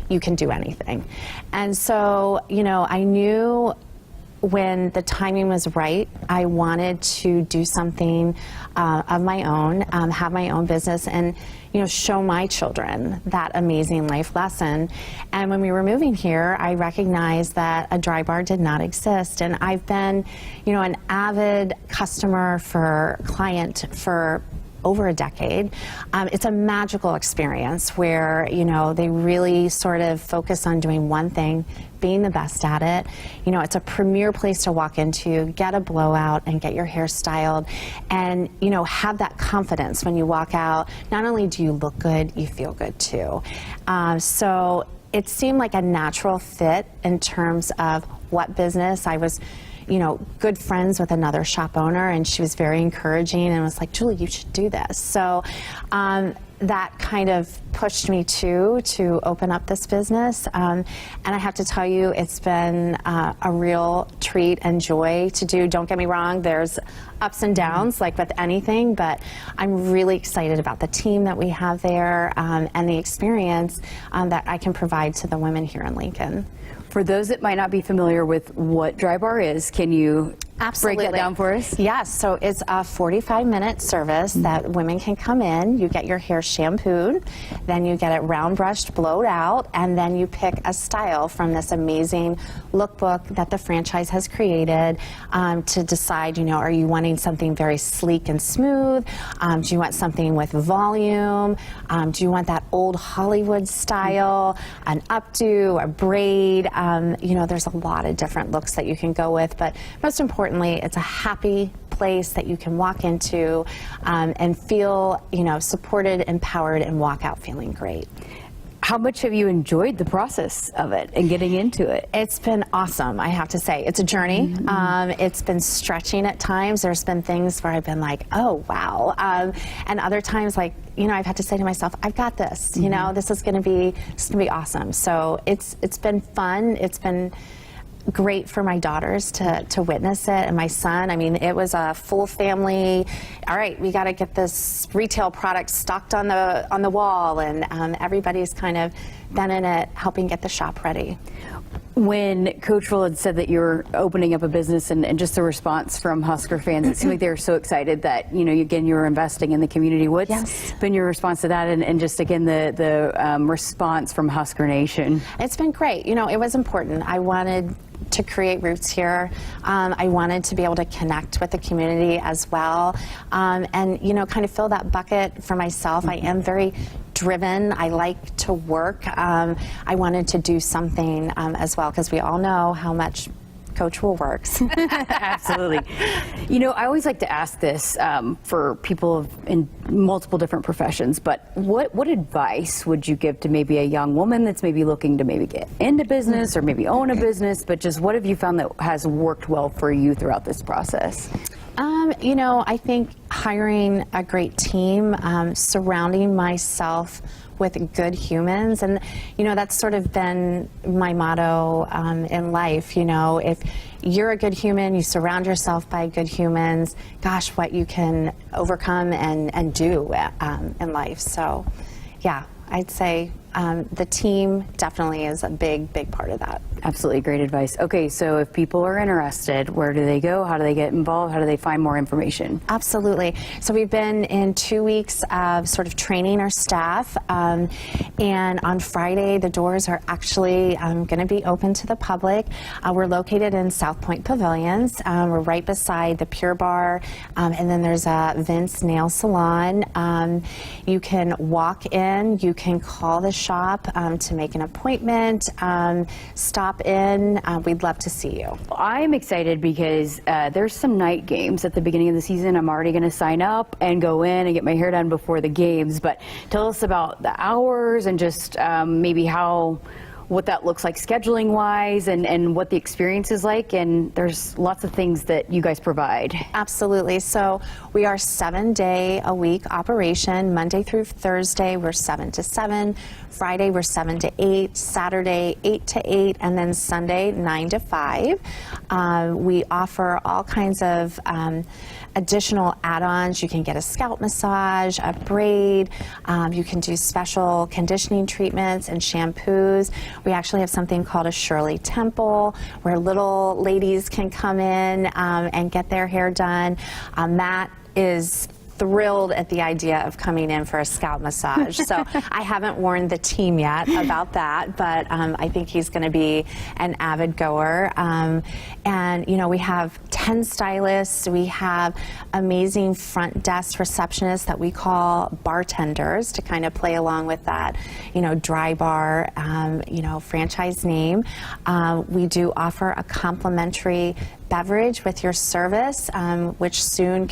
you can do anything. And so, you know, I knew when the timing was right, I wanted to do something of my own, have my own business, and, you know, show my children that amazing life lesson. And when we were moving here, I recognized that a Dry Bar did not exist. And I've been, you know, an avid client for over a decade. It's a magical experience where, you know, they really sort of focus on doing one thing, being the best at it. You know, it's a premier place to walk into, get a blowout and get your hair styled, and, you know, have that confidence when you walk out. Not only do you look good, you feel good too. So it seemed like a natural fit in terms of what business. I was, you know, good friends with another shop owner, and she was very encouraging and was like, Julie, you should do this. So that kind of pushed me to open up this business. And I have to tell you, it's been a real treat and joy to do. Don't get me wrong, there's ups and downs like with anything, but I'm really excited about the team that we have there and the experience that I can provide to the women here in Lincoln. For those that might not be familiar with what Dry Bar is, can you break that down for us? Yes, so it's a 45-minute service that women can come in. You get your hair shampooed, then you get it round brushed, blowed out, and then you pick a style from this amazing lookbook that the franchise has created to decide, you know, are you wanting something very sleek and smooth? Do you want something with volume? Do you want that old Hollywood style, an updo, a braid? You know, there's a lot of different looks that you can go with, but most importantly, it's a happy place that you can walk into and feel, you know, supported, empowered, and walk out feeling great. How much have you enjoyed the process of it and getting into it? It's been awesome, I have to say. It's a journey. It's been stretching at times. There's been things where I've been like, oh, wow. And other times, like, you know, I've had to say to myself, I've got this. You know, this is going to be awesome. So it's been fun. It's been great for my daughters to witness it, and my son. I mean, it was a full family. All right, we got to get this retail product stocked on the wall, and everybody's kind of been in it, helping get the shop ready. When Coach Rhule had said that you're opening up a business and just the response from Husker fans, it seemed like they were so excited that, you know, again, you were investing in the community. What's been your response to that, and just, again, the response from Husker Nation? It's been great. You know, it was important. I wanted to create roots here. I wanted to be able to connect with the community as well, and, you know, kind of fill that bucket for myself. I am very driven. I like to work. I wanted to do something as well, because we all know how much Coach Rhule works. Absolutely. You know, I always like to ask this for people in multiple different professions, but what advice would you give to maybe a young woman that's maybe looking to maybe get into business or maybe own a business, but just what have you found that has worked well for you throughout this process? You know, I think hiring a great team, surrounding myself with good humans, and, you know, that's sort of been my motto in life. You know, if you're a good human, you surround yourself by good humans, gosh, what you can overcome and do in life. So, yeah, I'd say the team definitely is a big part of that. Absolutely great advice. Okay, so if people are interested, where do they go? How do they get involved? How do they find more information? Absolutely. So we've been in 2 weeks of sort of training our staff, and on Friday the doors are actually going to be open to the public. We're located in South Point Pavilions. We're right beside the Pure Bar, and then there's a Vince Nail Salon. You can walk in, you can call the shop to make an appointment, stop in. We'd love to see you. I'm excited because there's some night games at the beginning of the season. I'm already going to sign up and go in and get my hair done before the games. But tell us about the hours and just maybe what that looks like scheduling wise and what the experience is like. And there's lots of things that you guys provide. Absolutely. So we are 7-day-a-week operation. Monday through Thursday, we're 7 to 7. Friday, we're 7 to 8. Saturday, 8 to 8. And then Sunday, 9 to 5. We offer all kinds of additional add-ons. You can get a scalp massage, a braid. You can do special conditioning treatments and shampoos. We actually have something called a Shirley Temple, where little ladies can come in and get their hair done. Matt is thrilled at the idea of coming in for a scalp massage. So I haven't warned the team yet about that, but I think he's going to be an avid goer. And, you know, we have 10 stylists. We have amazing front desk receptionists that we call bartenders to kind of play along with that, you know, dry bar, you know, franchise name. We do offer a complimentary beverage with your service, which soon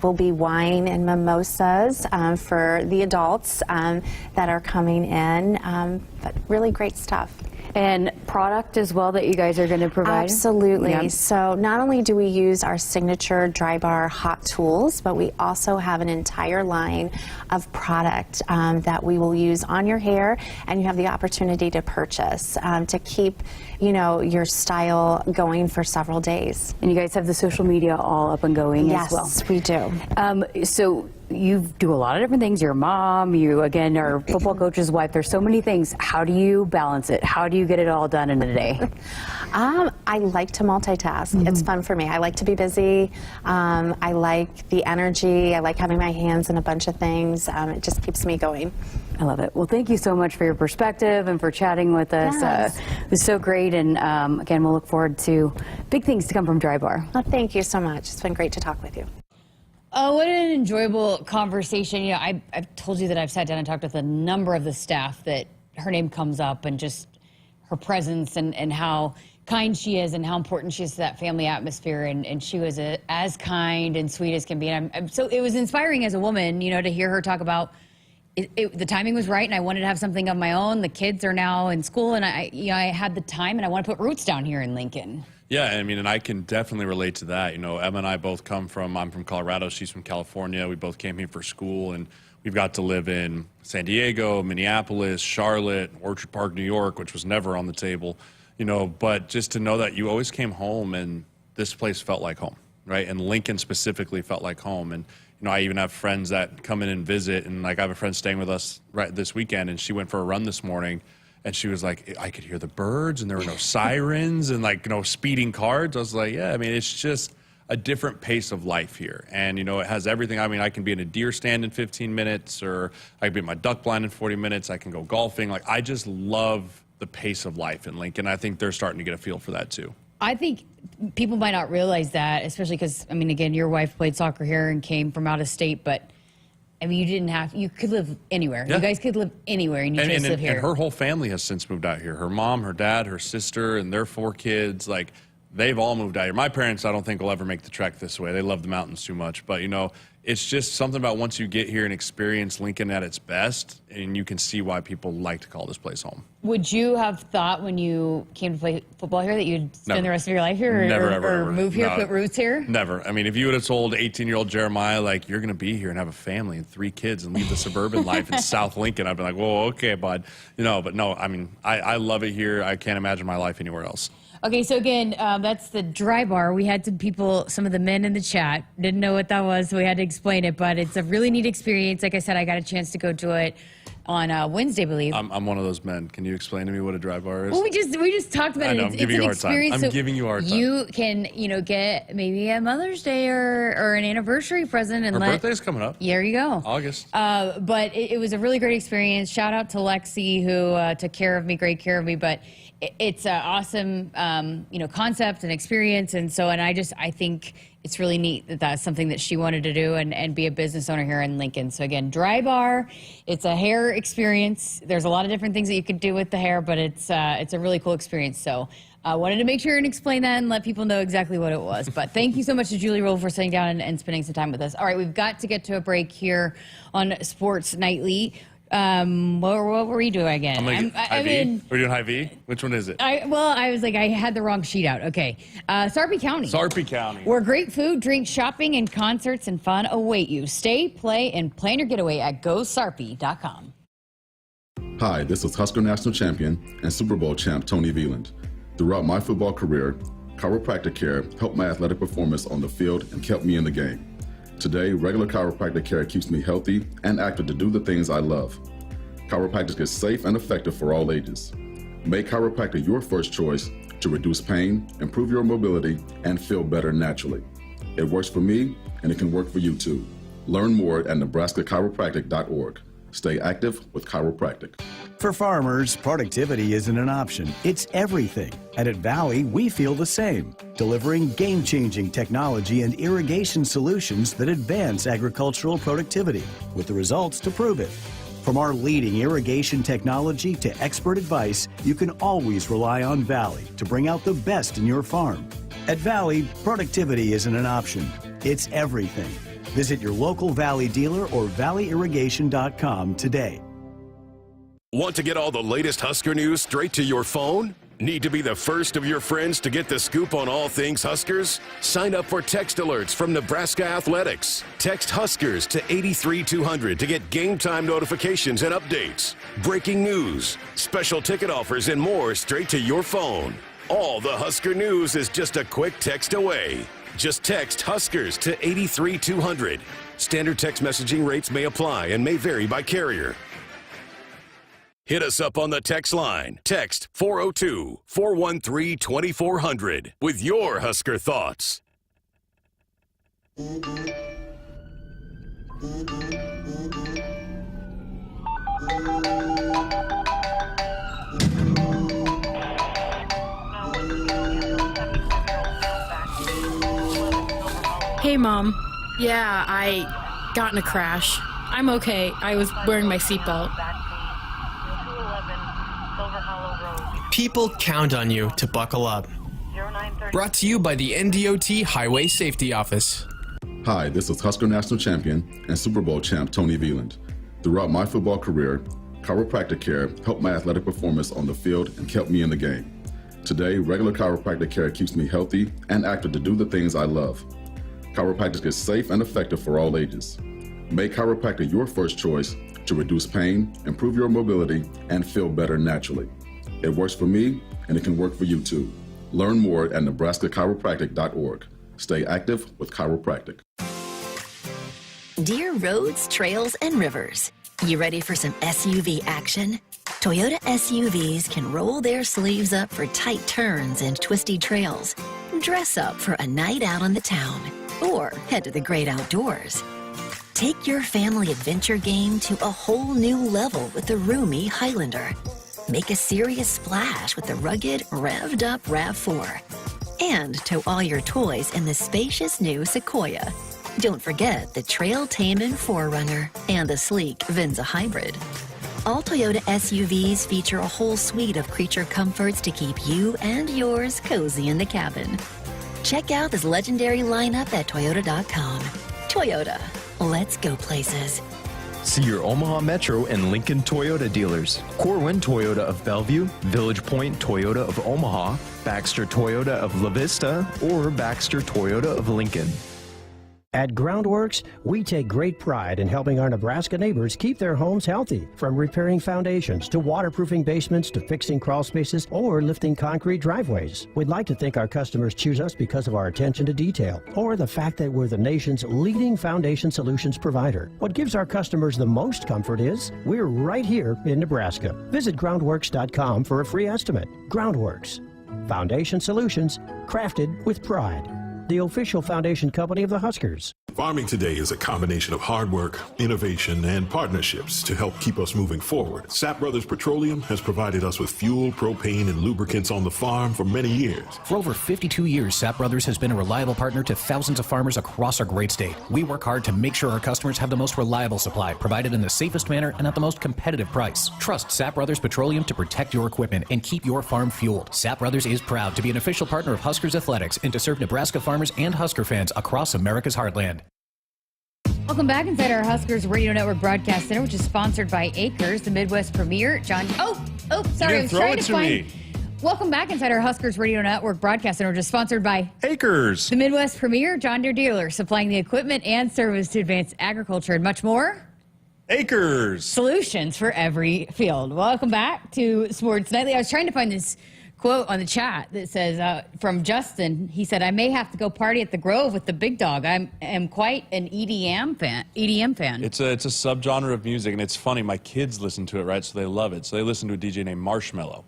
will be wine and mimosas for the adults that are coming in. But really great stuff. And product as well that you guys are going to provide? Absolutely. Yeah. So not only do we use our signature dry bar hot tools, but we also have an entire line of product that we will use on your hair, and you have the opportunity to purchase to keep, you know, your style going for several days. And you guys have the social media all up and going as well? Yes, we do. So you do a lot of different things. You're a mom, you again are a football coach's wife. There's so many things. How do you balance it? How do you get it all done in a day? I like to multitask. It's fun for me. I like to be busy. I like the energy. I like having my hands in a bunch of things. It just keeps me going. I love it. Well, thank you so much for your perspective and for chatting with us. Yes. It was so great. And again, we'll look forward to big things to come from Dry Bar. Well, thank you so much. It's been great to talk with you. Oh, what an enjoyable conversation. You know, I've told you that I've sat down and talked with a number of the staff that her name comes up, and just her presence and how kind she is and how important she is to that family atmosphere. And she was as kind and sweet as can be. And so it was inspiring as a woman, you know, to hear her talk about the timing was right, and I wanted to have something of my own. The kids are now in school, and I had the time, and I want to put roots down here in Lincoln. Yeah, I mean, and I can definitely relate to that. You know, Emma and I both I'm from Colorado, she's from California. We both came here for school, and we've got to live in San Diego, Minneapolis, Charlotte, Orchard Park, New York, which was never on the table, you know, but just to know that you always came home and this place felt like home, right? And Lincoln specifically felt like home. And, you know, I even have friends that come in and visit, and like I have a friend staying with us right this weekend, and she went for a run this morning. And she was like, I could hear the birds, and there were no sirens and, like, no speeding cars. I was like, yeah, I mean, it's just a different pace of life here. And, you know, it has everything. I mean, I can be in a deer stand in 15 minutes, or I can be in my duck blind in 40 minutes. I can go golfing. Like, I just love the pace of life in Lincoln. I think they're starting to get a feel for that, too. I think people might not realize that, especially because, I mean, again, your wife played soccer here and came from out of state, but I mean, you could live anywhere. Yeah. You guys could live anywhere, and you just live here. And her whole family has since moved out here. Her mom, her dad, her sister, and their 4 kids, like, they've all moved out here. My parents, I don't think, will ever make the trek this way. They love the mountains too much. But, you know, it's just something about once you get here and experience Lincoln at its best, and you can see why people like to call this place home. Would you have thought when you came to play football here that you'd spend the rest of your life here, or move here, put roots here? Never. I mean, if you would have told 18-year-old Jeremiah, like, you're going to be here and have a family and 3 kids and leave the suburban life in South Lincoln, I'd be like, whoa, okay, bud. You know, but no, I mean, I love it here. I can't imagine my life anywhere else. Okay, so again, that's the Dry Bar. We had some of the men in the chat didn't know what that was, so we had to explain it, but it's a really neat experience. Like I said, I got a chance to go to it. on Wednesday, I believe. I'm one of those men. Can you explain to me what a dry bar is? Well, we just talked about I it. know, I'm giving you a hard time. I'm giving you a hard time. You can, get maybe a Mother's Day or an anniversary present. And Her birthday's coming up. There you go. August. But it was a really great experience. Shout out to Lexi, who took care of me, great care of me. But it's an awesome, concept and experience. And I think it's really neat that that's something that she wanted to do and be a business owner here in Lincoln. So again, dry bar, it's a hair experience. There's a lot of different things that you could do with the hair, but it's a really cool experience. So I wanted to make sure and explain that and let people know exactly what it was. But thank you so much to Julie Rhule for sitting down and spending some time with us. All right, we've got to get to a break here on Sports Nightly. What were we doing again? We're doing High V? Which one is it? I was like, I had the wrong sheet out. Okay. Sarpy County. Sarpy County. Where great food, drink, shopping, and concerts and fun await you. Stay, play, and plan your getaway at GoSarpy.com. Hi, this is Husker National Champion and Super Bowl champ Tony Veland. Throughout my football career, chiropractic care helped my athletic performance on the field and kept me in the game. Today, regular chiropractic care keeps me healthy and active to do the things I love. Chiropractic is safe and effective for all ages. Make chiropractic your first choice to reduce pain, improve your mobility, and feel better naturally. It works for me, and it can work for you too. Learn more at nebraska-chiropractic.org. Stay active with chiropractic. For farmers, productivity isn't an option, it's everything. And at Valley, we feel the same, delivering game-changing technology and irrigation solutions that advance agricultural productivity, with the results to prove it. From our leading irrigation technology to expert advice, you can always rely on Valley to bring out the best in your farm. At Valley, productivity isn't an option, it's everything. Visit your local Valley dealer or valleyirrigation.com today. Want to get all the latest Husker news straight to your phone? Need to be the first of your friends to get the scoop on all things Huskers? Sign up for text alerts from Nebraska Athletics. Text Huskers to 83200 to get game time notifications and updates, breaking news, special ticket offers, and more straight to your phone. All the Husker news is just a quick text away. Just text Huskers to 83200. Standard text messaging rates may apply and may vary by carrier. Hit us up on the text line. Text 402-413-2400 with your Husker thoughts. Hey, Mom. Yeah, I got in a crash. I'm okay. I was wearing my seatbelt. People count on you to buckle up. Brought to you by the NDOT Highway Safety Office. Hi, this is Husker National Champion and Super Bowl champ Tony Veland. Throughout my football career, chiropractic care helped my athletic performance on the field and kept me in the game. Today, regular chiropractic care keeps me healthy and active to do the things I love. Chiropractic is safe and effective for all ages. Make chiropractic your first choice to reduce pain, improve your mobility, and feel better naturally. It works for me, and it can work for you too. Learn more at nebraska-chiropractic.org. Stay active with chiropractic. Dear roads, trails, and rivers, you ready for some SUV action? Toyota SUVs can roll their sleeves up for tight turns and twisty trails. Dress up for a night out on the town, or head to the great outdoors. Take your family adventure game to a whole new level with the roomy Highlander. Make a serious splash with the rugged, revved-up RAV4. And tow all your toys in the spacious new Sequoia. Don't forget the trail-taming 4Runner and the sleek Venza Hybrid. All Toyota SUVs feature a whole suite of creature comforts to keep you and yours cozy in the cabin. Check out this legendary lineup at Toyota.com. Toyota, let's go places. See your Omaha Metro and Lincoln Toyota dealers. Corwin Toyota of Bellevue, Village Point Toyota of Omaha, Baxter Toyota of La Vista, or Baxter Toyota of Lincoln. At Groundworks, we take great pride in helping our Nebraska neighbors keep their homes healthy, from repairing foundations to waterproofing basements to fixing crawl spaces or lifting concrete driveways. We'd like to think our customers choose us because of our attention to detail or the fact that we're the nation's leading foundation solutions provider. What gives our customers the most comfort is we're right here in Nebraska. Visit groundworks.com for a free estimate. Groundworks, foundation solutions crafted with pride. The official foundation company of the Huskers. Farming today is a combination of hard work, innovation, and partnerships to help keep us moving forward. Sapp Brothers Petroleum has provided us with fuel, propane, and lubricants on the farm for many years. For over 52 years, Sapp Brothers has been a reliable partner to thousands of farmers across our great state. We work hard to make sure our customers have the most reliable supply, provided in the safest manner and at the most competitive price. Trust Sapp Brothers Petroleum to protect your equipment and keep your farm fueled. Sapp Brothers is proud to be an official partner of Huskers Athletics and to serve Nebraska farmers and Husker fans across America's heartland. Welcome back inside our Huskers Radio Network Broadcast Center, which is sponsored by Akrs, the Midwest premier. John, sorry, I was trying to find. Welcome back inside our Huskers Radio Network Broadcast Center, which is sponsored by Akrs, the Midwest premier John Deere dealer, supplying the equipment and service to advance agriculture and much more. Akrs, solutions for every field. Welcome back to Sports Nightly. I was trying to find this quote on the chat that says, from Justin, he said, I may have to go party at the Grove with the big dog. I am quite an EDM fan. It's a subgenre of music, and it's funny. My kids listen to it, right? So they love it. So they listen to a DJ named Marshmello,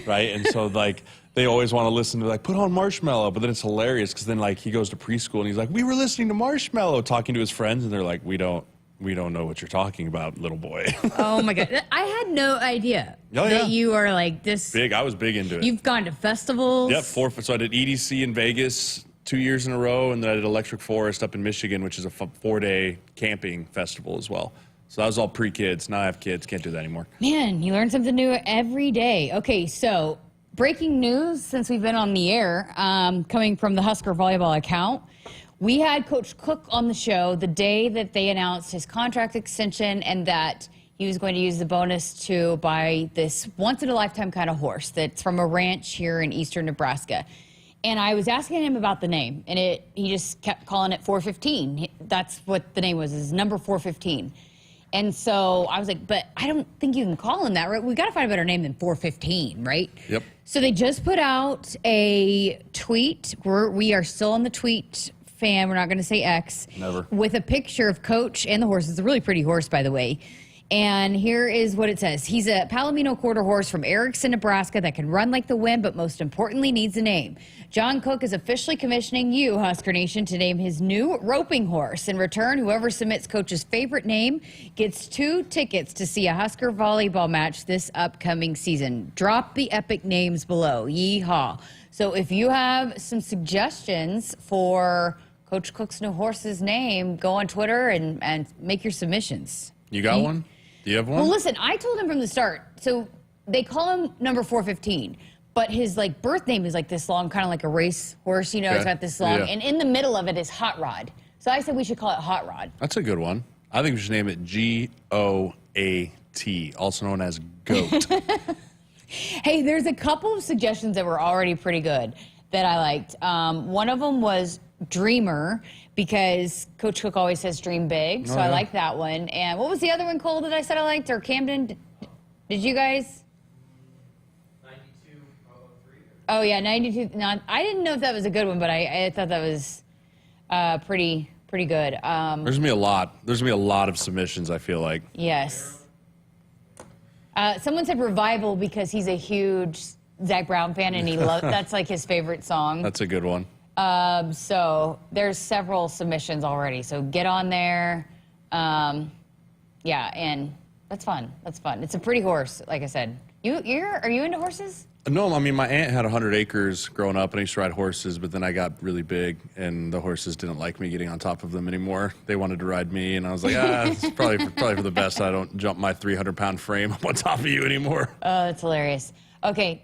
right? And so, like, they always want to listen to, like, put on Marshmello. But then it's hilarious because then, like, he goes to preschool, and he's like, we were listening to Marshmello, talking to his friends, and they're like, we don't know what you're talking about, little boy. Oh, my God. I had no idea that you are like this. Big. I was big into it. You've gone to festivals. Yep. So I did EDC in Vegas 2 years in a row, and then I did Electric Forest up in Michigan, which is a 4-day camping festival as well. So that was all pre-kids. Now I have kids. Can't do that anymore. Man, you learn something new every day. Okay, so breaking news since we've been on the air, coming from the Husker Volleyball account. We had Coach Cook on the show the day that they announced his contract extension and that he was going to use the bonus to buy this once-in-a-lifetime kind of horse that's from a ranch here in eastern Nebraska. And I was asking him about the name, and he just kept calling it 415. That's what the name was, is number 415. And so I was like, but I don't think you can call him that, right? We got to find a better name than 415, right? Yep. So they just put out a tweet. We are still on the tweet fan, we're not going to say X. Never. With a picture of Coach and the horse. It's a really pretty horse, by the way. And here is what it says. He's a Palomino quarter horse from Erickson, Nebraska that can run like the wind, but most importantly needs a name. John Cook is officially commissioning you, Husker Nation, to name his new roping horse. In return, whoever submits Coach's favorite name gets 2 tickets to see a Husker volleyball match this upcoming season. Drop the epic names below. Yeehaw. So if you have some suggestions for Coach Cook's new horse's name, go on Twitter and make your submissions. You got one? Do you have one? Well, listen, I told him from the start. So they call him number 415, but his birth name is like this long, kind of like a race horse. You know, It's got this long, and in the middle of it is Hot Rod. So I said we should call it Hot Rod. That's a good one. I think we should name it GOAT, also known as GOAT. Hey, there's a couple of suggestions that were already pretty good that I liked. One of them was Dreamer, because Coach Cook always says dream big, so I like that one. And what was the other one, Cole, that I said I liked, or Camden? Did you guys? 9203. Oh, yeah, 92. No, I didn't know if that was a good one, but I thought that was pretty good. There's going to be a lot. There's going to be a lot of submissions, I feel like. Yes. Someone said Revival because he's a huge Zach Brown fan, and that's like his favorite song. That's a good one. So there's several submissions already. So get on there. Yeah, and that's fun. That's fun. It's a pretty horse, like I said. Are you into horses? No, I mean, my aunt had 100 acres growing up, and I used to ride horses, but then I got really big, and the horses didn't like me getting on top of them anymore. They wanted to ride me, and I was like, it's probably for the best I don't jump my 300-pound frame up on top of you anymore. Oh, that's hilarious. Okay.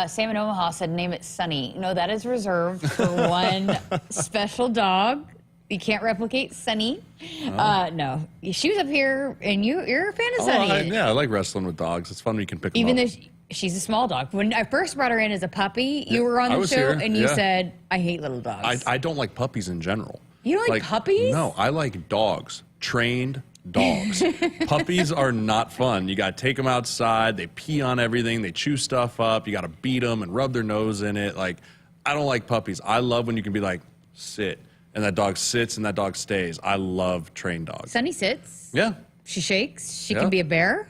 Sam in Omaha said, name it Sunny. No, that is reserved for one special dog. You can't replicate Sunny. No. She was up here, and you're a fan of Sunny. I like wrestling with dogs. It's fun when you can pick them Even up. though she's a small dog. When I first brought her in as a puppy, you were on the show, and you said, I hate little dogs. I don't like puppies in general. You don't like puppies? No, I like dogs. Trained dogs. Puppies are not fun. You got to take them outside. They pee on everything. They chew stuff up. You got to beat them and rub their nose in it. Like, I don't like puppies. I love when you can be like, sit. And that dog sits and that dog stays. I love trained dogs. Sunny sits. Yeah. She shakes. She can be a bear.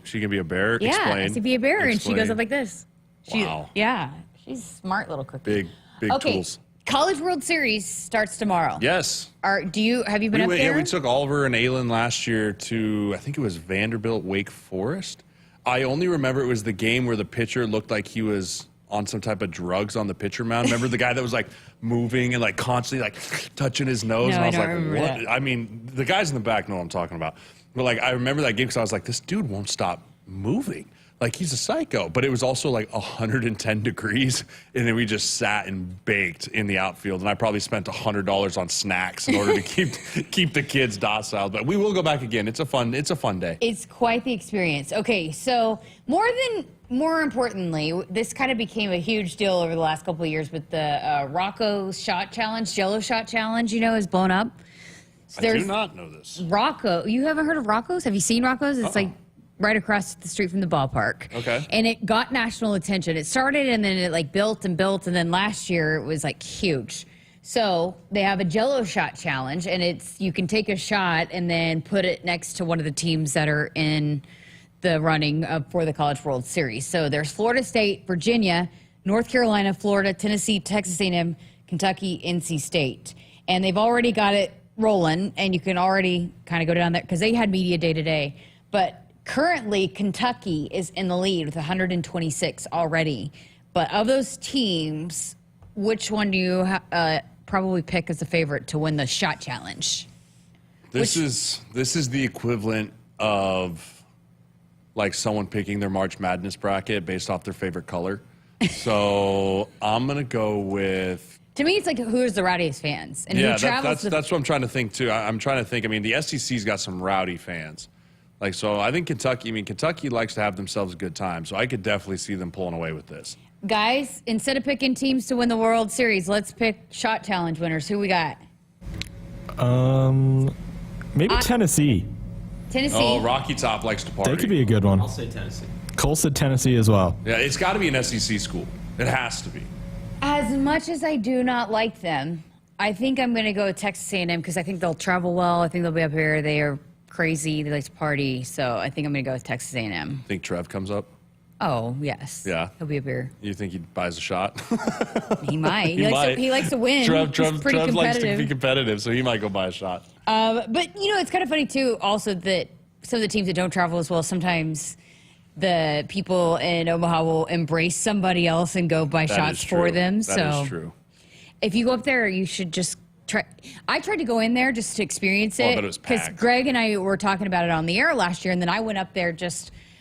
She can be a bear. Yeah, Explain. she can be a bear, and she goes Explain. up like this. Wow. Yeah, she's a smart little cookie. Big tools. College World Series starts tomorrow. Yes. Have you been up there? Yeah, we took Oliver and Aylin last year to, I think it was Vanderbilt, Wake Forest. I only remember it was the game where the pitcher looked like he was on some type of drugs on the pitcher mound. Remember the guy that was like moving and like constantly like touching his nose? No, and I was I like, don't remember what? that. I mean, the guys in the back know what I'm talking about. But like, I remember that game because I was like, this dude won't stop moving. Like, he's a psycho. But it was also like 110 degrees. And then we just sat and baked in the outfield. And I probably spent $100 on snacks in order to keep the kids docile. But we will go back again. It's a fun day. It's quite the experience. Okay, so more importantly, this kind of became a huge deal over the last couple of years with the Rocco shot challenge, Jello shot challenge, is blown up. So I do not know this. Rocco, you haven't heard of Rocco's? Have you seen Rocco's? It's like right across the street from the ballpark. Okay. And it got national attention. It started and then it like built and built, and then last year it was like huge. So they have a Jello shot challenge, and you can take a shot and then put it next to one of the teams that are in the running for the College World Series. So there's Florida State, Virginia, North Carolina, Florida, Tennessee, Texas A&M, Kentucky, NC State. And they've already got it rolling, and you can already kind of go down there because they had media day today. But currently, Kentucky is in the lead with 126 already. But of those teams, which one do you probably pick as a favorite to win the shot challenge? This is the equivalent of like someone picking their March Madness bracket based off their favorite color. So I'm going to go with... To me, it's like who's the rowdiest fans. And who travels that's what I'm trying to think, too. I'm trying to think. I mean, the SEC's got some rowdy fans. Like, so I think Kentucky likes to have themselves a good time. So I could definitely see them pulling away with this. Guys, instead of picking teams to win the World Series, let's pick shot challenge winners. Who we got? Maybe Tennessee. Tennessee. Oh, Rocky Top likes to party. They could be a good one. I'll say Tennessee. Cole said Tennessee as well. Yeah, it's got to be an SEC school. It has to be. As much as I do not like them, I think I'm going to go with Texas A&M because I think they'll travel well. I think they'll be up here. They are crazy. They like to party. So I think I'm going to go with Texas A&M. Think Trev comes up? Oh, yes. Yeah. He'll be up here. You think he buys a shot? He might. He likes to win. Trev pretty competitive. likes to be competitive, so he might go buy a shot. But, it's kind of funny, too, also that some of the teams that don't travel as well, sometimes the people in Omaha will embrace somebody else and go buy shots for them. That is true. If you go up there, you should just try. I tried to go in there just to experience it. But it was because packed. Greg and I were talking about it on the air last year, and then I went up there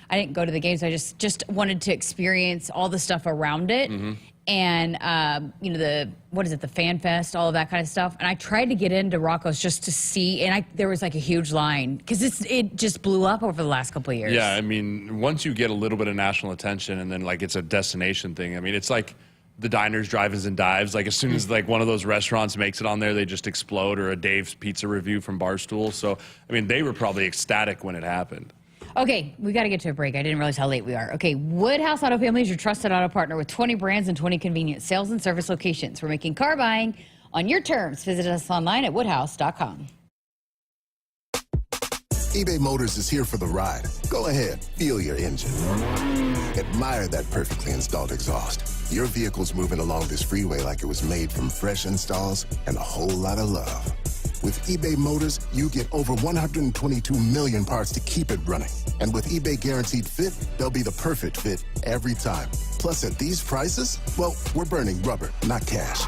I didn't go to the games. I just wanted to experience all the stuff around it. Mm-hmm. And, the Fan Fest, all of that kind of stuff. And I tried to get into Rocco's just to see, and there was like a huge line because it just blew up over the last couple of years. Yeah, I mean, once you get a little bit of national attention and then like it's a destination thing, I mean, it's like the diners, drive-ins, and dives. Like as soon as like one of those restaurants makes it on there, they just explode, or a Dave's Pizza review from Barstool. So, I mean, they were probably ecstatic when it happened. Okay, we got to get to a break. I didn't realize how late we are. Okay, Woodhouse Auto Family is your trusted auto partner with 20 brands and 20 convenient sales and service locations. We're making car buying on your terms. Visit us online at woodhouse.com. eBay Motors is here for the ride. Go ahead, feel your engine. Admire that perfectly installed exhaust. Your vehicle's moving along this freeway like it was made from fresh installs and a whole lot of love. With eBay Motors, you get over 122 million parts to keep it running. And with eBay Guaranteed Fit, they'll be the perfect fit every time. Plus, at these prices, well, we're burning rubber, not cash.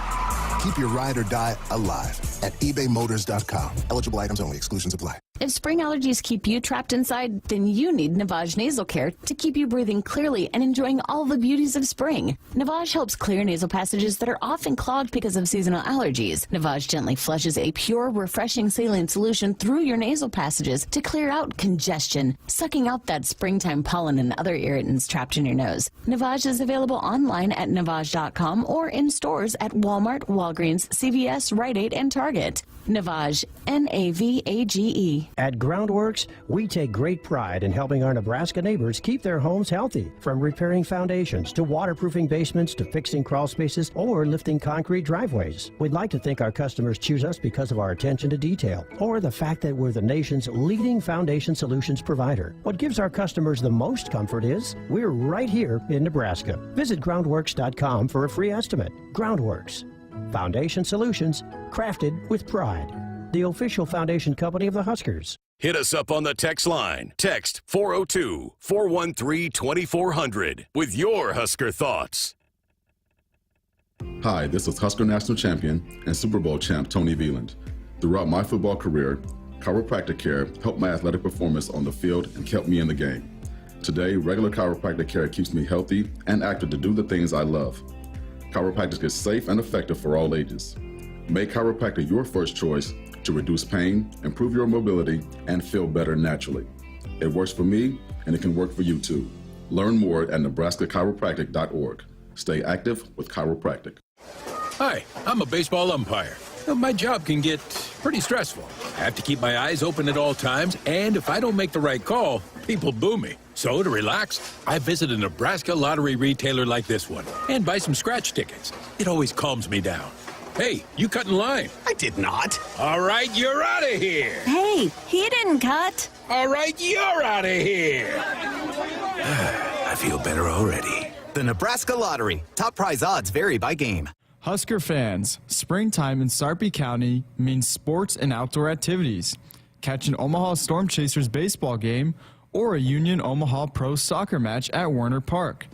Keep your ride or die alive at ebaymotors.com. Eligible items only. Exclusions apply. If spring allergies keep you trapped inside, then you need Navage Nasal Care to keep you breathing clearly and enjoying all the beauties of spring. Navage helps clear nasal passages that are often clogged because of seasonal allergies. Navage gently flushes a pure, refreshing saline solution through your nasal passages to clear out congestion, sucking out that springtime pollen and other irritants trapped in your nose. Navage is available online at navage.com or in stores at Walmart, Walgreens, CVS, Rite Aid, and Target. Navage, N-A-V-A-G-E. At Groundworks, we take great pride in helping our Nebraska neighbors keep their homes healthy. From repairing foundations to waterproofing basements to fixing crawl spaces or lifting concrete driveways. We'd like to think our customers choose us because of our attention to detail or the fact that we're the nation's leading foundation solutions provider. What gives our customers the most comfort is we're right here in Nebraska. Visit groundworks.com for a free estimate. Groundworks. Foundation solutions crafted with pride. The official foundation company of the Huskers. Hit us up on the text line. Text 402-413-2400 with your Husker thoughts. Hi, this is Husker National Champion and Super Bowl champ Tony Veland. Throughout my football career, chiropractic care helped my athletic performance on the field and kept me in the game. Today, regular chiropractic care keeps me healthy and active to do the things I love. Chiropractic is safe and effective for all ages. Make chiropractic your first choice to reduce pain, improve your mobility, and feel better naturally. It works for me, and it can work for you too. Learn more at nebraska-chiropractic.org. Stay active with chiropractic. Hi, I'm a baseball umpire. My job can get pretty stressful. I have to keep my eyes open at all times, and if I don't make the right call, people boo me. So to relax, I visit a Nebraska lottery retailer like this one and buy some scratch tickets. It always calms me down. Hey, you cut in line. I did not. All right, you're out of here. Hey, he didn't cut. All right, you're out of here. I feel better already. The Nebraska Lottery. Top prize odds vary by game. Husker fans, springtime in Sarpy County means sports and outdoor activities. Catch an Omaha Storm Chasers baseball game or a Union Omaha Pro soccer match at Werner Park.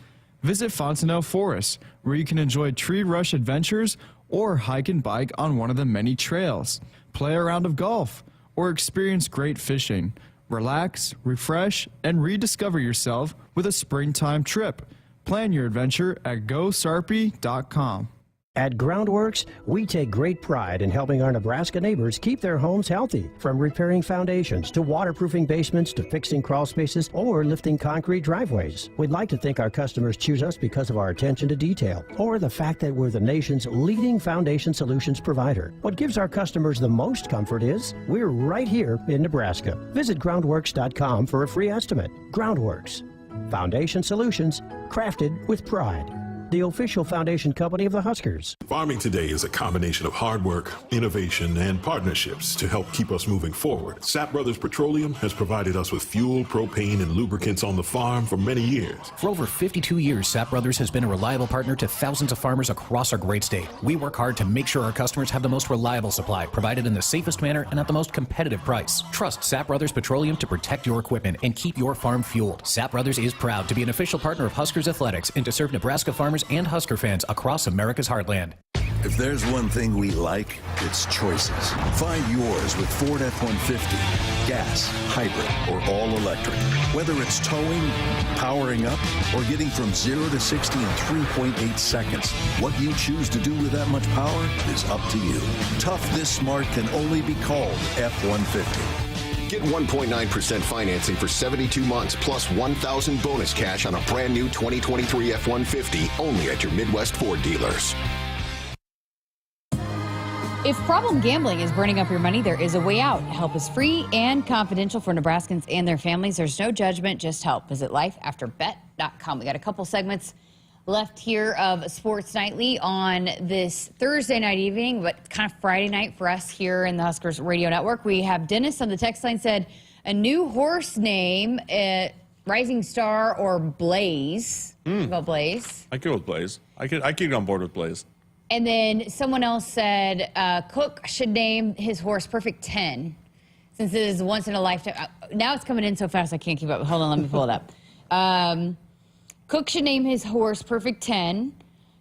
Visit Fontenelle Forest, where you can enjoy tree rush adventures or hike and bike on one of the many trails. Play a round of golf or experience great fishing. Relax, refresh, and rediscover yourself with a springtime trip. Plan your adventure at gosarpy.com. At Groundworks, we take great pride in helping our Nebraska neighbors keep their homes healthy. From repairing foundations to waterproofing basements to fixing crawl spaces or lifting concrete driveways. We'd like to think our customers choose us because of our attention to detail or the fact that we're the nation's leading foundation solutions provider. What gives our customers the most comfort is we're right here in Nebraska. Visit groundworks.com for a free estimate. Groundworks. Foundation solutions crafted with pride. The official foundation company of the Huskers. Farming today is a combination of hard work, innovation, and partnerships to help keep us moving forward. Sapp Brothers Petroleum has provided us with fuel, propane, and lubricants on the farm for many years. For over 52 years, Sapp Brothers has been a reliable partner to thousands of farmers across our great state. We work hard to make sure our customers have the most reliable supply, provided in the safest manner and at the most competitive price. Trust Sapp Brothers Petroleum to protect your equipment and keep your farm fueled. Sapp Brothers is proud to be an official partner of Huskers Athletics and to serve Nebraska farmers and Husker fans across America's heartland. If there's one thing we like, it's choices. Find yours with Ford F-150. Gas, hybrid, or all electric. Whether it's towing, powering up, or getting from 0 to 60 in 3.8 seconds, what you choose to do with that much power is up to you. Tough this smart can only be called F-150. Get 1.9% financing for 72 months plus $1,000 bonus cash on a brand new 2023 F-150 only at your Midwest Ford dealers. If problem gambling is burning up your money, there is a way out. Help is free and confidential for Nebraskans and their families. There's no judgment, just help. Visit lifeafterbet.com. We got a couple segments left here of Sports Nightly on this Thursday night evening, but kind of Friday night for us here in the Huskers Radio Network. We have Dennis on the text line said, a new horse name, Rising Star or Blaze. What about Blaze? I could go with Blaze. I could get on board with Blaze. And then someone else said Cook should name his horse Perfect 10 since it is once in a lifetime. Now it's coming in so fast I can't keep up. Hold on, let me pull it up. Cook should name his horse Perfect 10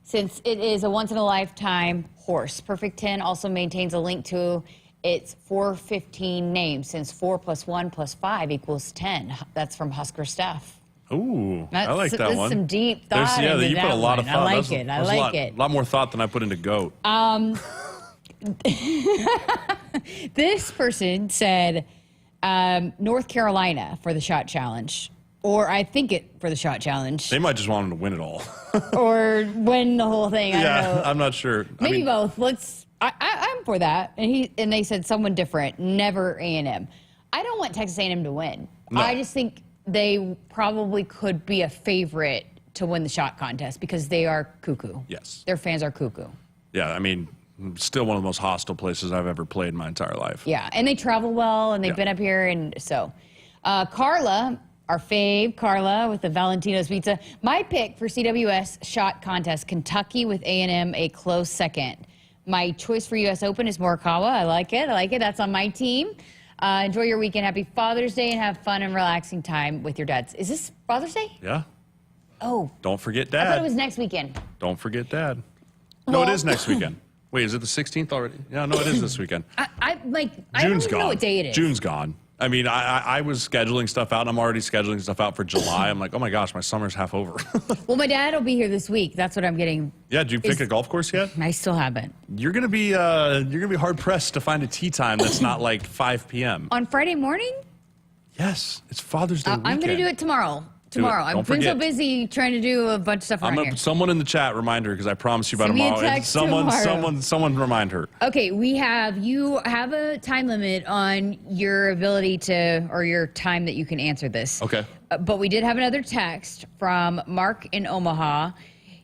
since it is a once-in-a-lifetime horse. Perfect 10 also maintains a link to It's 415 names, since 4 plus 1 plus 5 equals 10. That's from Husker staff. Ooh, I like that There's one. some deep thought into you put a that lot of one. thought. I like it. I like it. A lot more thought than I put into goat. This person said North Carolina for the shot challenge. Or I think it for the shot challenge. They might just want him to win it all. Or win the whole thing. I don't know. I'm not sure. Maybe both. I'm for that. And they said someone different, never A&M. I don't want Texas A&M to win. No. I just think they probably could be a favorite to win the shot contest because they are cuckoo. Yes. Their fans are cuckoo. Yeah, I mean, still one of the most hostile places I've ever played in my entire life. Yeah, and they travel well, and they've been up here, and so. Carla, our fave, Carla, with the Valentino's Pizza. My pick for CWS shot contest, Kentucky with A&M, a close second. My choice for U.S. Open is Morikawa. I like it. That's on my team. Enjoy your weekend. Happy Father's Day, and have fun and relaxing time with your dads. Is this Father's Day? Yeah. Oh. Don't forget Dad. I thought it was next weekend. Don't forget Dad. No, it is next weekend. Wait, is it the 16th already? Yeah, no, it is this weekend. I don't even know what day it is. June's gone. I mean, I was scheduling stuff out. I'm already scheduling stuff out for July. I'm like, oh my gosh, my summer's half over. Well, my dad will be here this week. That's what I'm getting. Yeah, did you pick a golf course yet? I still haven't. You're gonna be hard pressed to find a tee time that's not like 5 p.m. On Friday morning? Yes, it's Father's Day weekend. I'm going to do it tomorrow. I've been so busy trying to do a bunch of stuff around here. Someone in the chat remind her because I promise you by Send me a tomorrow. text Someone remind her. Okay, you have a time limit on your ability to, or your time that you can answer this. Okay. But we did have another text from Mark in Omaha.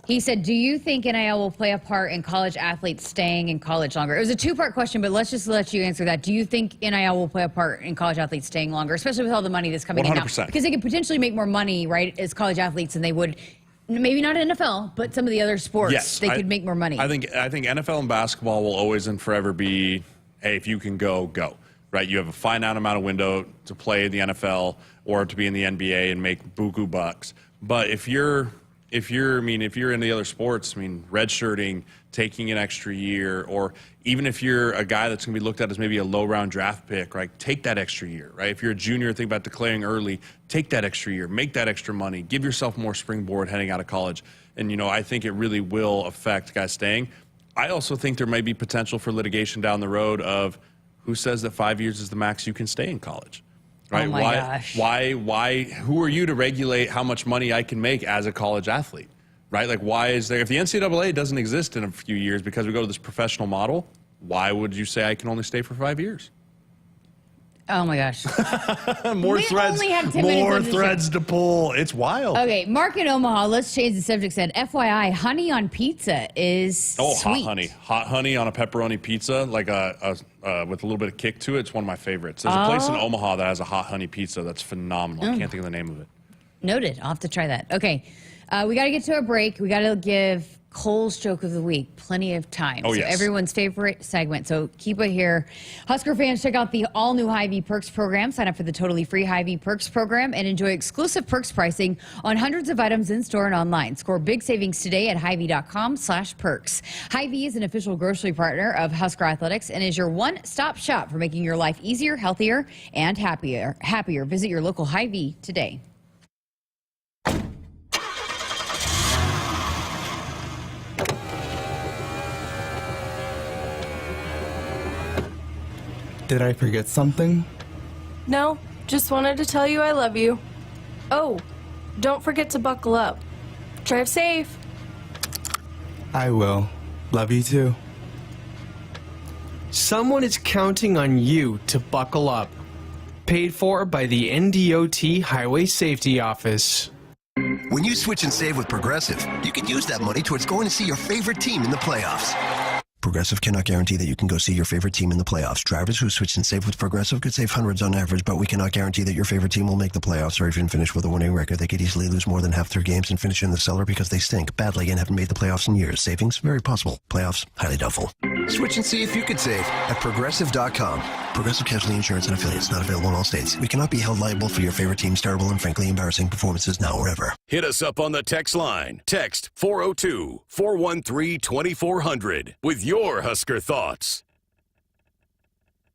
He said, do you think NIL will play a part in college athletes staying in college longer? It was a two-part question, but let's just let you answer that. Do you think NIL will play a part in college athletes staying longer, especially with all the money that's coming in now? 100%. Because they could potentially make more money, right, as college athletes than they would, maybe not NFL, but some of the other sports. Yes, they could make more money. I think NFL and basketball will always and forever be, hey, if you can go. Right? You have a finite amount of window to play the NFL or to be in the NBA and make buku bucks. But if you're in the other sports, redshirting, taking an extra year, or even if you're a guy that's going to be looked at as maybe a low-round draft pick, right, take that extra year, right? If you're a junior, think about declaring early, take that extra year, make that extra money, give yourself more springboard heading out of college. And, I think it really will affect guys staying. I also think there may be potential for litigation down the road of who says that 5 years is the max you can stay in college. Right? Oh my gosh. Why? Who are you to regulate how much money I can make as a college athlete? Right? Like, why is there? If the NCAA doesn't exist in a few years because we go to this professional model, why would you say I can only stay for 5 years? Oh my gosh. More We threads. only have 10 More minutes of the threads to pull. It's wild. Okay, Mark in Omaha, let's change the subject. Said, FYI, honey on pizza is sweet. Hot honey on a pepperoni pizza, like with a little bit of kick to it. It's one of my favorites. There's a place in Omaha that has a hot honey pizza that's phenomenal. I can't think of the name of it. Noted. I'll have to try that. Okay, we got to get to a break. We got to give Cole's Joke of the Week plenty of time. Oh, so yes. Everyone's favorite segment. So keep it here. Husker fans, check out the all-new Hy-Vee Perks program. Sign up for the totally free Hy-Vee Perks program and enjoy exclusive perks pricing on hundreds of items in store and online. Score big savings today at Hy-Vee.com/perks. Hy-Vee is an official grocery partner of Husker Athletics and is your one-stop shop for making your life easier, healthier, and happier. Visit your local Hy-Vee today. Did I forget something? No, just wanted to tell you I love you. Oh, don't forget to buckle up. Drive safe. I will. Love you too. Someone is counting on you to buckle up. Paid for by the NDOT Highway Safety Office. When you switch and save with Progressive, you can use that money towards going to see your favorite team in the playoffs. Progressive cannot guarantee that you can go see your favorite team in the playoffs. Drivers who switch and save with Progressive could save hundreds on average, but we cannot guarantee that your favorite team will make the playoffs or even finish with a winning record. They could easily lose more than half their games and finish in the cellar because they stink badly and haven't made the playoffs in years. Savings? Very possible. Playoffs? Highly doubtful. Switch and see if you could save at Progressive.com. Progressive Casualty Insurance and Affiliates. Not available in all states. We cannot be held liable for your favorite team's terrible and frankly embarrassing performances now or ever. Hit us up on the text line. Text 402-413-2400 with your Husker thoughts.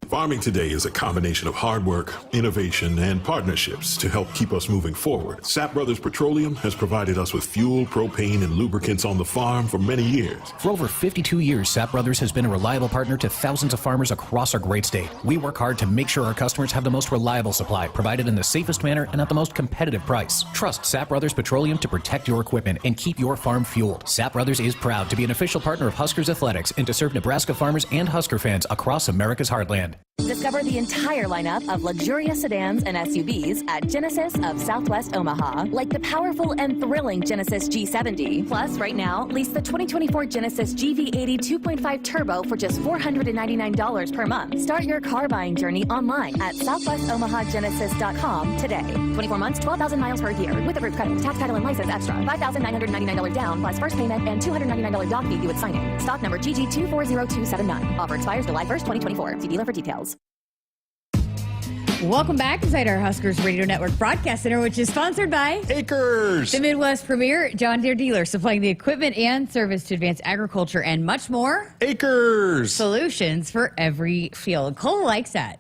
Farming today is a combination of hard work, innovation, and partnerships to help keep us moving forward. Sap Brothers Petroleum has provided us with fuel, propane, and lubricants on the farm for many years. For over 52 years, Sap Brothers has been a reliable partner to thousands of farmers across our great state. We work hard to make sure our customers have the most reliable supply, provided in the safest manner and at the most competitive price. Trust Sap Brothers Petroleum to protect your equipment and keep your farm fueled. Sap Brothers is proud to be an official partner of Huskers Athletics and to serve Nebraska farmers and Husker fans across America's heartland. Discover the entire lineup of luxurious sedans and SUVs at Genesis of Southwest Omaha, like the powerful and thrilling Genesis G70. Plus, right now, lease the 2024 Genesis GV80 2.5 Turbo for just $499 per month. Start your car buying journey online at southwestomahagenesis.com today. 24 months, 12,000 miles per year with approved credit. Tax, title, and license extra. $5,999 down plus first payment and $299 doc fee due at signing. Stock number GG240279. Offer expires July 1st, 2024. See dealer for details. Welcome back inside our Huskers Radio Network Broadcast Center, which is sponsored by Akrs, the Midwest premier John Deere dealer, supplying the equipment and service to advance agriculture and much more. Akrs, solutions for every field. Cole likes that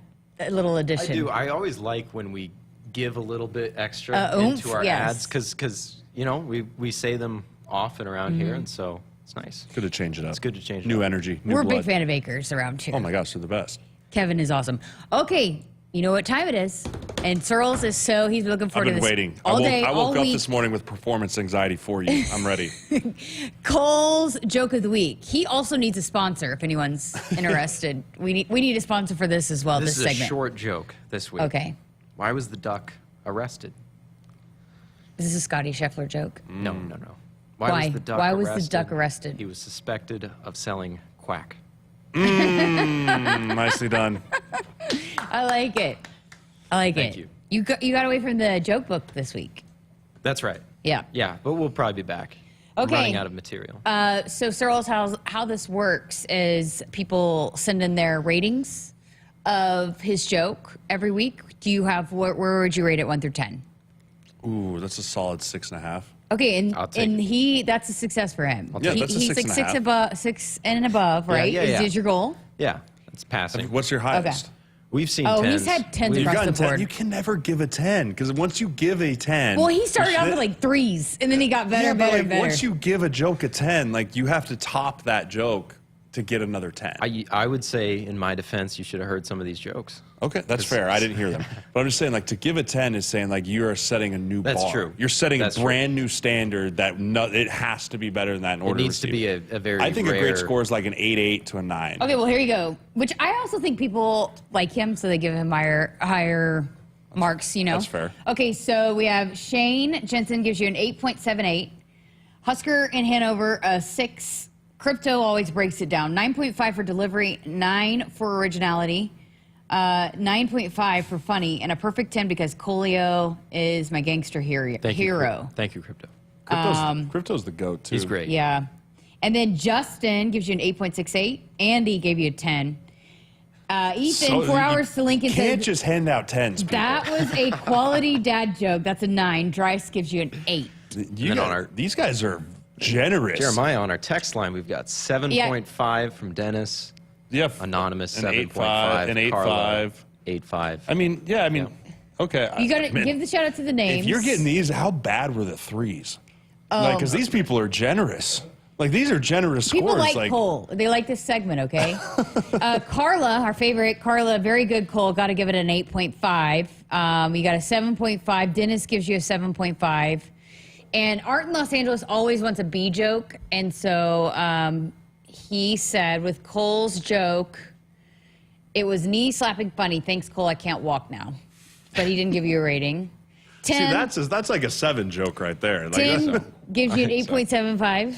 little addition. I do. I always like when we give a little bit extra into our ads because you know we say them often around here, and so it's nice. Good to change it up. It's good to change it New up. energy. New We're a blood. big fan of Akrs around here. Oh my gosh, they're the best. Kevin is awesome. Okay, you know what time it is, and Sirles is he's looking forward I've been to this waiting. all day, I woke all up week. this morning with performance anxiety for you. I'm ready. Cole's joke of the week. He also needs a sponsor if anyone's interested. We need a sponsor for this as well. This is segment. a short joke this week. Okay. Why was the duck arrested? Is this a Scotty Scheffler joke? No. Why? Was the duck Why was arrested? the duck arrested? He was suspected of selling quack. Nicely done. I like it. Thank you. You got away from the joke book this week. That's right. Yeah. Yeah, but we'll probably be back. Okay. Running out of material. So Sirles, how this works is people send in their ratings of his joke every week. Do you have where would you rate it 1 through 10? Ooh, that's a solid 6.5. Okay, and that's a success for him. Yeah, that's a he's 6.5. like 6 and above, right? Yeah. Is your goal? Yeah, that's passing. What's your highest? We've seen 10s. He's had 10s You've across gotten the board. 10. You can never give a 10 because once you give a 10, Well, he started out with like 3s, and then he got better, but better. once you give a joke a 10, like you have to top that joke to get another 10. I would say, in my defense, you should have heard some of these jokes. Okay, that's fair. I didn't hear them. But I'm just saying, like, to give a 10 is saying, like, you are setting a new bar. That's true. You're setting That's a brand new standard that it has to be better than that in order It needs to be a very I think a rare... great score is like an 8.8 to a 9. Okay, well, here you go. Which I also think people like him, so they give him higher marks, you know? That's fair. Okay, so we have Shane Jensen gives you an 8.78. Husker in Hanover, a 6. Crypto always breaks it down. 9.5 for delivery, 9 for originality, 9.5 for funny, and a perfect 10 because Colio is my gangster hero. Thank you, Crypto. Crypto's the GOAT, too. He's great. Yeah. And then Justin gives you an 8.68. Andy gave you a 10. Ethan, 4 hours to Lincoln. You can't says, just hand out 10s. People. that was a quality dad joke. That's a 9. Dryce gives you an 8. These guys are generous. Jeremiah, on our text line, we've got 7.5 from Dennis. Yeah. Anonymous, An 7.5. An 8.5. 8.5. 8.5. I mean, okay. You got to give the shout out to the names. If you're getting these, how bad were the 3s? Oh. Because these people are generous. Like, these are generous People scores. like Cole. They like this segment, okay? Carla, our favorite. Carla, very good, Cole. Got to give it an 8.5. You got a 7.5. Dennis gives you a 7.5. And Art in Los Angeles always wants a B joke. And so he said with Cole's joke, it was knee-slapping funny. Thanks, Cole. I can't walk now. But he didn't give you a rating. 10, See, that's like a 7 joke right there. Like, Tim gives you an 8.75.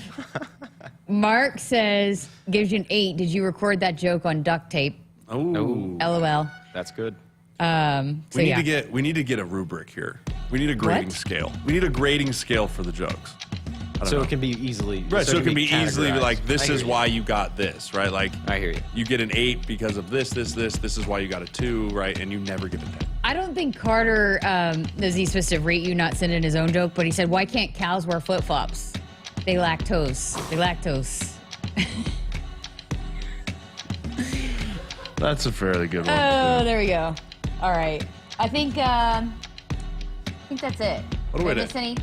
Mark says, gives you an 8. Did you record that joke on duct tape? Oh. LOL. That's good. We need to get a rubric here. We need a grading scale. We need a grading scale for the jokes. So it can be easily... Right, so it can be easily categorized. like, this I is hear why you got this, right? Like, I hear you. You get an 8 because of this is why you got a 2, right? And you never get a 10. I don't think Carter is he supposed to rate you, not send in his own joke, but he said, why can't cows wear flip-flops? They lactose. That's a fairly good one. Oh, there we go. All right. I think that's it. What do we Did I do? miss any?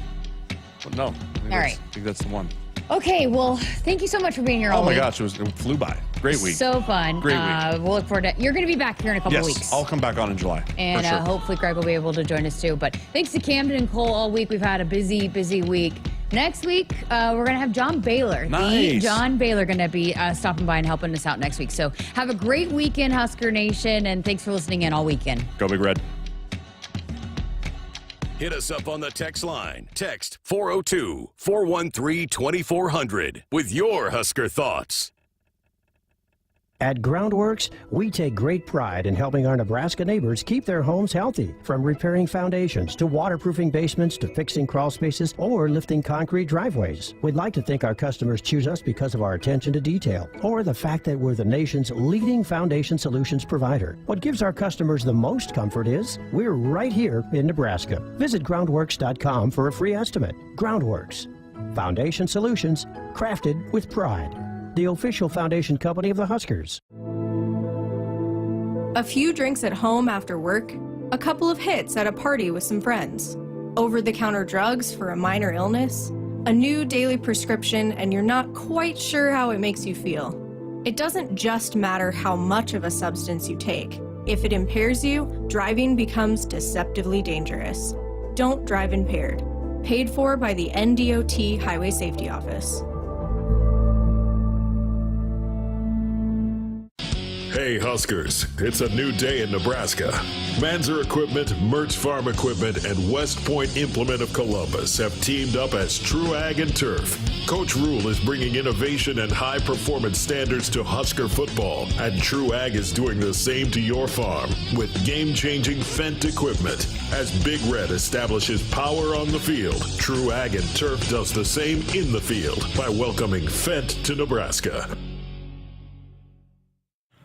Well, no. All right. I think that's the one. Okay, well, thank you so much for being here all Oh my week. gosh, it flew by. Great week. So fun. Great week. We'll look forward to You're going to be back here in a couple Yes, weeks. I'll come back on in July. And for sure. hopefully Greg will be able to join us too. But thanks to Camden and Cole all week. We've had a busy, busy week. Next week, we're going to have John Baylor. Nice. The John Baylor going to be stopping by and helping us out next week. So have a great weekend, Husker Nation, and thanks for listening in all weekend. Go Big Red. Hit us up on the text line. Text 402-413-2400 with your Husker thoughts. At Groundworks, we take great pride in helping our Nebraska neighbors keep their homes healthy. From repairing foundations to waterproofing basements to fixing crawl spaces or lifting concrete driveways. We'd like to think our customers choose us because of our attention to detail or the fact that we're the nation's leading foundation solutions provider. What gives our customers the most comfort is we're right here in Nebraska. Visit groundworks.com for a free estimate. Groundworks. Foundation solutions crafted with pride. The official foundation company of the Huskers. A few drinks at home after work, a couple of hits at a party with some friends, over-the-counter drugs for a minor illness, a new daily prescription, and you're not quite sure how it makes you feel. It doesn't just matter how much of a substance you take. If it impairs you, driving becomes deceptively dangerous. Don't drive impaired. Paid for by the NDOT Highway Safety Office. Hey Huskers, it's a new day in Nebraska. Manzer Equipment, Mertz Farm Equipment, and West Point Implement of Columbus have teamed up as True Ag and Turf. Coach Rhule is bringing innovation and high-performance standards to Husker football, and True Ag is doing the same to your farm with game-changing Fendt equipment. As Big Red establishes power on the field, True Ag and Turf does the same in the field by welcoming Fendt to Nebraska.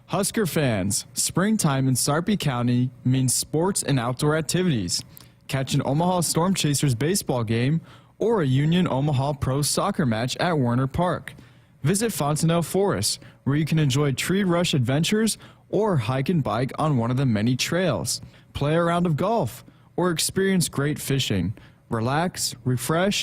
Husker fans, springtime in Sarpy County means sports and outdoor activities. Catch an Omaha Storm Chasers baseball game or a Union Omaha Pro soccer match at Werner Park. Visit Fontenelle Forest, where you can enjoy tree rush adventures or hike and bike on one of the many trails. Play a round of golf or experience great fishing. Relax, refresh,